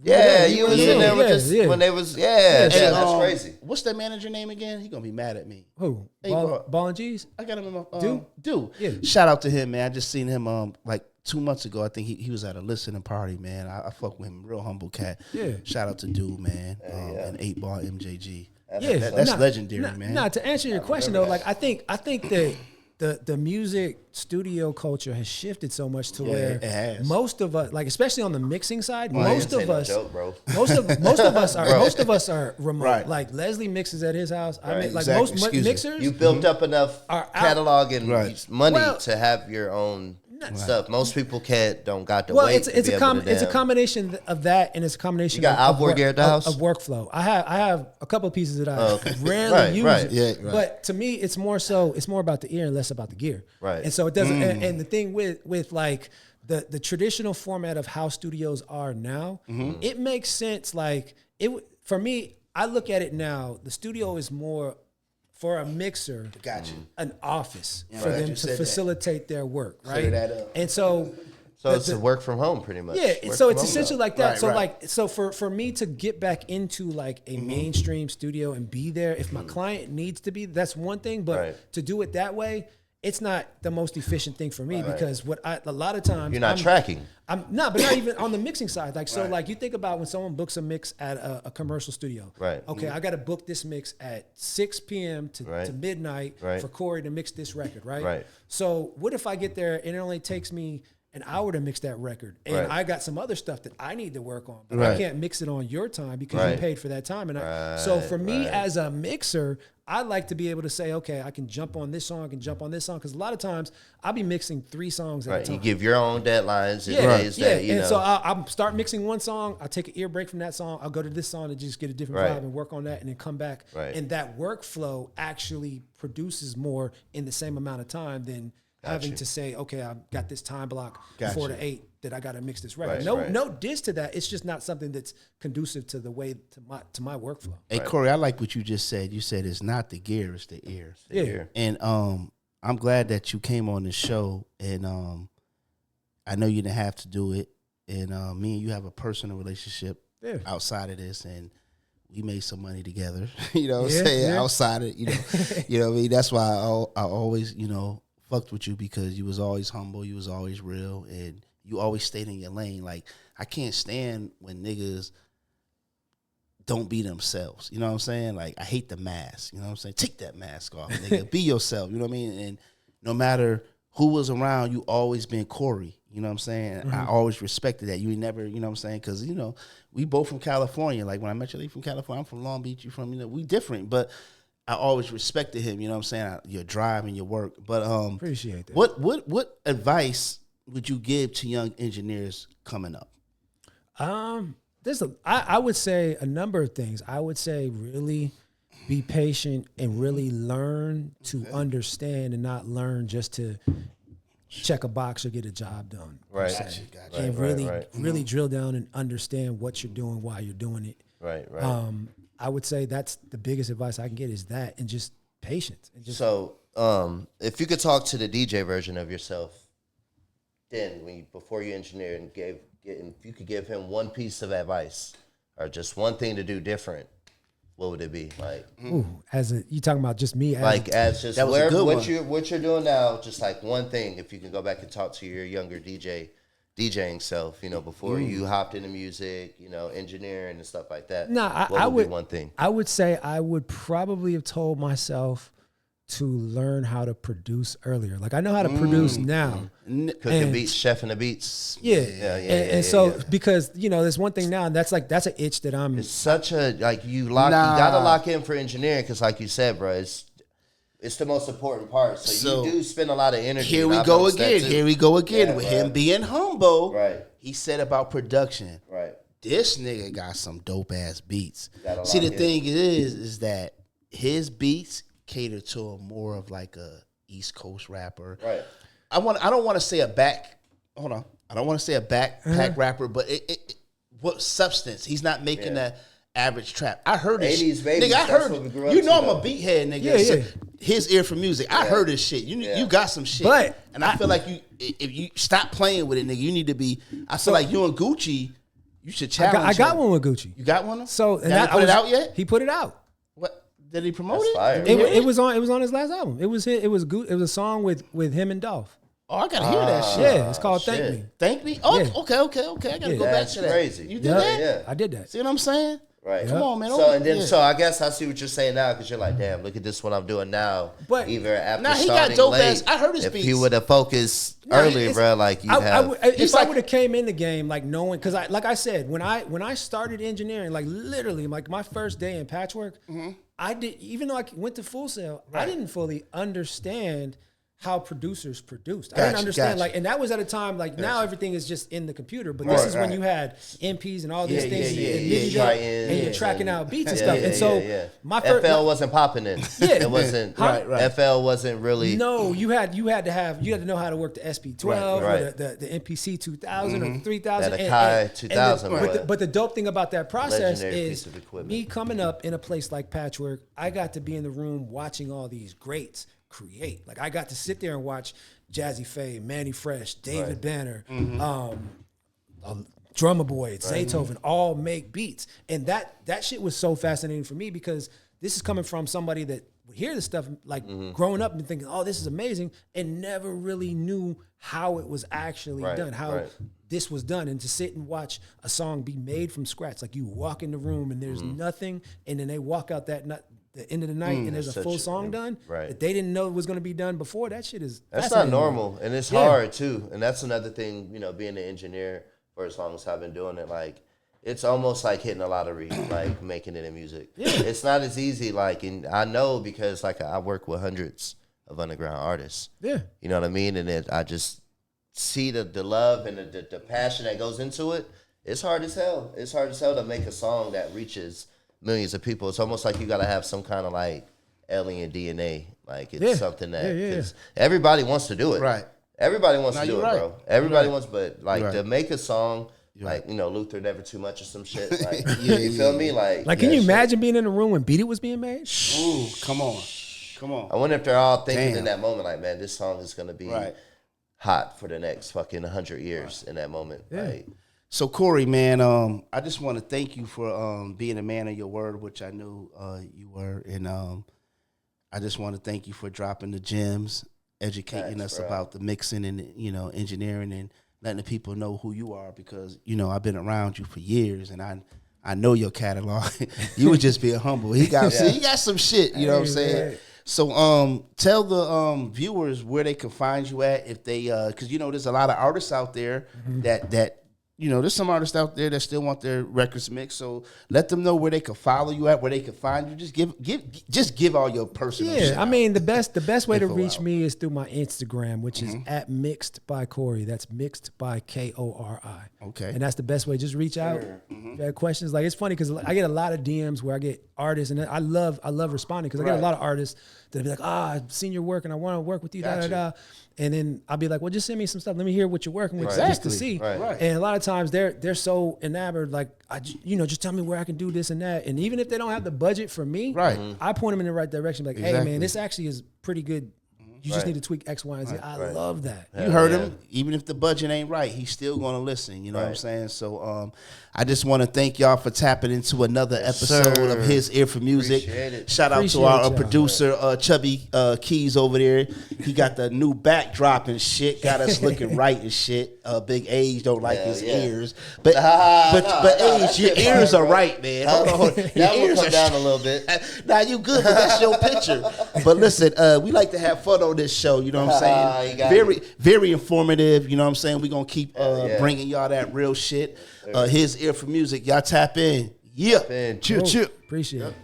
S2: Yeah, you was in there with this when they was. Yeah,
S1: Hey,
S2: that's crazy.
S1: What's that manager name again? He gonna be mad at me.
S3: Who?
S1: Hey,
S3: Ball and G's?
S1: I got him in my
S3: Dude? Yeah.
S1: Shout out to him, man. I just seen him like 2 months ago. I think he was at a listening party, man. I fuck with him, real humble cat.
S3: Yeah.
S1: Shout out to Dude, man. And 8-Ball MJG.
S3: Yeah,
S1: That's legendary, man.
S3: Nah, to answer your question though, like I think that the music studio culture has shifted so much to where
S1: it has.
S3: most of us, like especially on the mixing side,
S2: This ain't no joke, bro.
S3: most of us are remote.
S1: Right.
S3: Like Leslie mixes at his house. I mean, like
S1: exactly.
S3: most
S1: Excuse me.
S3: mixers.
S2: You built up enough
S3: Are out.
S2: catalog and
S1: Right.
S2: money
S3: Well-
S2: to have your own stuff. Most people don't got the
S3: Well,
S2: weight.
S3: it's
S2: to be able to
S3: it's a
S2: damn-
S3: combination of that, and it's a combination.
S2: You got
S3: of
S2: outboard gear at the house?
S3: of workflow. I have a couple of pieces that I rarely
S2: Right,
S3: use.
S2: right.
S1: Yeah, right.
S3: But to me, it's more about the ear and less about the gear.
S2: Right.
S3: And so it doesn't. And the thing with like the traditional format of how studios are now, it makes sense. Like for me, I look at it now. The studio is more for a mixer.
S1: Got you.
S3: An office for
S1: Right.
S3: them
S1: You
S3: to
S1: said that.
S3: facilitate their work. Right.
S1: Clear that up.
S3: And so.
S2: So it's a work from home, pretty much.
S3: Yeah,
S2: Work
S3: so
S2: from
S3: it's
S2: home,
S3: essentially
S2: though.
S3: like that.
S1: Right,
S3: So
S1: right.
S3: like so for me to get back into like a mainstream studio and be there, if my client needs to be, that's one thing. But
S2: Right.
S3: to do it that way, it's not the most efficient thing for me because a lot of times
S2: you're not tracking.
S3: I'm not, but not even on the mixing side. Like, so like you think about when someone books a mix at a commercial studio.
S2: Right.
S3: Okay, I got to book this mix at 6 p.m. to midnight for Kori to mix this record, right?
S2: Right.
S3: So what if I get there and it only takes me an hour to mix that record, and I got some other stuff that I need to work on, but I can't mix it on your time because you paid for that time. And so for me as a mixer, I like to be able to say, okay, I can jump on this song, I can jump on this song, because a lot of times I'll be mixing 3 songs at a time.
S2: You give your own deadlines and days that you know.
S3: So I'll start mixing one song, I'll take an ear break from that song, I'll go to this song to just get a different vibe and work on that, and then come back. And that workflow actually produces more in the same amount of time than having to say, okay, I've got this time block 4 to 8 that I got to mix this record. No diss to that. It's just not something that's conducive to the way to my workflow.
S1: Hey, Kori, I like what you just said. You said it's not the gear, it's the ear.
S2: Ear.
S1: And I'm glad that you came on the show. And I know you didn't have to do it. And me and you have a personal relationship outside of this, and we made some money together. You know what I'm saying? Outside of you know what I mean. That's why I always fucked with you, because you was always humble, you was always real, and you always stayed in your lane. Like, I can't stand when niggas don't be themselves. You know what I'm saying? Like, I hate the mask. You know what I'm saying? Take that mask off, nigga. Be yourself. You know what I mean? And no matter who was around, you always been Kori. You know what I'm saying? I always respected that. You never, you know what I'm saying? Because, we both from California. Like, when I met you, from California, I'm from Long Beach. You from, we different. But I always respected him, you know what I'm saying? Your drive and your work. But
S3: appreciate that.
S1: What advice would you give to young engineers coming up?
S3: I would say a number of things. I would say really be patient and really learn to understand, and not learn just to check a box or get a job done.
S2: Right.
S3: Gotcha. And really drill down and understand what you're doing, why you're doing it.
S2: Right.
S3: I would say that's the biggest advice I can get, is that, and just patience. And just
S2: so, if you could talk to the DJ version of yourself, then before you engineered, and if you could give him one piece of advice or just one thing to do different, what would it be? Like,
S3: you talking about just me?
S2: As just what you're doing now, just like one thing. If you can go back and talk to your younger DJing self, before you hopped into music, engineering and stuff like that. What would be one thing?
S3: I would say I would probably have told myself to learn how to produce earlier. Like, I know how to produce now.
S2: Cooking beats, chefing the beats.
S3: So because, there's one thing now, and that's an itch that I'm...
S2: It's such a, you got to lock in for engineering, because like you said, bro, it's the most important part. So you do spend a lot of energy.
S1: Here we go again with him being humble.
S2: Right.
S1: He said about production.
S2: Right.
S1: This nigga got some dope ass beats. See, the thing is that his beats cater to a more of like a East Coast rapper.
S2: Right.
S1: I don't want to say a backpack rapper, but what substance? He's not making that average trap. I heard this
S2: 80s babies.
S1: Nigga, I heard
S2: I'm
S1: a beathead, nigga. His ear for music. I heard this shit. You got some shit.
S3: But
S1: I feel like if you stop playing with it, nigga, you need to be. I feel like you and Gucci, you should challenge.
S3: I got one with Gucci.
S1: You got one?
S3: So
S1: and he put it out yet?
S3: He put it out.
S1: What did he promote
S2: it?
S3: It was on his last album. It was a song with him and Dolph.
S1: Oh, I gotta hear that shit.
S3: Yeah, it's called Thank Me.
S1: Thank Me? Oh, yeah. Okay. I gotta go back to that.
S2: That's crazy.
S1: You did that?
S2: Yeah.
S3: I did that.
S1: See what I'm saying?
S2: Right.
S1: Come on, man.
S2: So I guess I see what you're saying now, because you're like, damn, look at this, what I'm doing now.
S3: But
S2: either after
S1: he
S2: starting
S1: got dope
S2: late,
S1: ass. I heard his beats.
S2: If he would have focused earlier, bro, like you have.
S3: If I would have came in the game like knowing, because like I said, when I started engineering, like literally, like my first day in Patchwerk, I did, even though I went to Full Sail, I didn't fully understand how producers produced. I didn't understand, and that was at a time, now everything is just in the computer, but this is when you had MPs and all these things, and you're tracking out beats and stuff. And so my first
S2: FL wasn't popping in. It wasn't FL wasn't really.
S3: No, you had to know how to work the SP12 or the MPC 2000 or 3000.
S2: That Akai 2000.
S3: But the dope thing about that process is me coming up in a place like Patchwerk, I got to be in the room watching all these greats create. Like, I got to sit there and watch Jazzy Faye, Manny Fresh, David Banner, Drummer Boy, Zaytoven, all make beats. And that shit was so fascinating for me, because this is coming from somebody that would hear this stuff like growing up and thinking, oh, this is amazing, and never really knew how it was actually done, how this was done. And to sit and watch a song be made from scratch, like you walk in the room and there's nothing, and then they walk out the end of the night and there's a full song done that they didn't know it was going to be done before. That shit is
S2: that's not normal, and it's hard too. And that's another thing, you know, being an engineer for as long as I've been doing it, like it's almost like hitting a lottery, like making it in music. It's not as easy, like, and I know because like I work with hundreds of underground artists. You know what I mean? And I just see the love and the passion that goes into it. It's hard as hell. It's hard as hell to make a song that reaches millions of people. It's almost like you got to have some kind of like alien DNA. Like it's something that cause everybody wants to do it.
S1: Right.
S2: Everybody wants to do it, bro. Everybody wants, but like to make a song, like, you know, Luther Never Too Much or some shit. Like, you feel me? Like
S3: can you imagine being in a room when Beat It was being made?
S1: Ooh, come on.
S2: I wonder if they're all thinking in that moment, like, man, this song is gonna be hot for the next fucking 100 years in that moment. Like,
S1: so Kori, man, I just want to thank you for being a man of your word, which I knew you were, and I just want to thank you for dropping the gems, educating us about the mixing and, you know, engineering, and letting the people know who you are, because, you know, I've been around you for years and I know your catalog. You were just being humble. He got some shit, you know what I'm saying? So tell the viewers where they can find you at, if they because, you know, there's a lot of artists out there that you know, there's some artists out there that still want their records mixed. So let them know where they can follow you at, where they can find you. Just give all your personal shit.
S3: I mean, the best way to reach me is through my Instagram, which is at Mixed by Kori. That's Mixed by Kori.
S1: Okay.
S3: And that's the best way. Just reach out. If you have questions. Like, it's funny because I get a lot of DMs where I get artists, and I love responding, because I get a lot of artists that be like, I've seen your work and I want to work with you. And then I'll be like, well, just send me some stuff. Let me hear what you're working with just to see. And a lot of times they're so enamored, like, just tell me where I can do this and that. And even if they don't have the budget for me, I point them in the right direction. Like, hey, man, this actually is pretty good. You just need to tweak X, Y, and Z. I love that.
S1: You heard him. Even if the budget ain't right, he's still going to listen. You know what I'm saying? So I just want to thank y'all for tapping into another episode of His Ear for Music. Shout out to our producer, Chubby Keys over there. He got the new backdrop and shit. Got us looking right and shit. Big Age don't like his ears. But Age, your ears are right, man. Hold on. Your
S2: ears come down a little bit.
S1: Nah, you good, but that's your picture. But listen, we like to have fun on this show, you know what I'm saying? Very informative, you know what I'm saying? We're going to keep bringing y'all that real shit. His Ear for Music. Y'all tap in. Yeah. Chill.
S3: Appreciate it.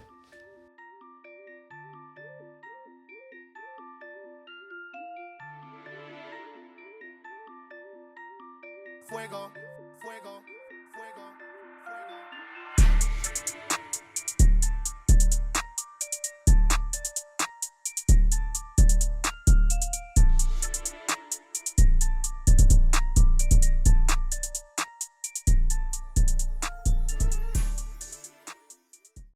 S4: Fuego, fuego.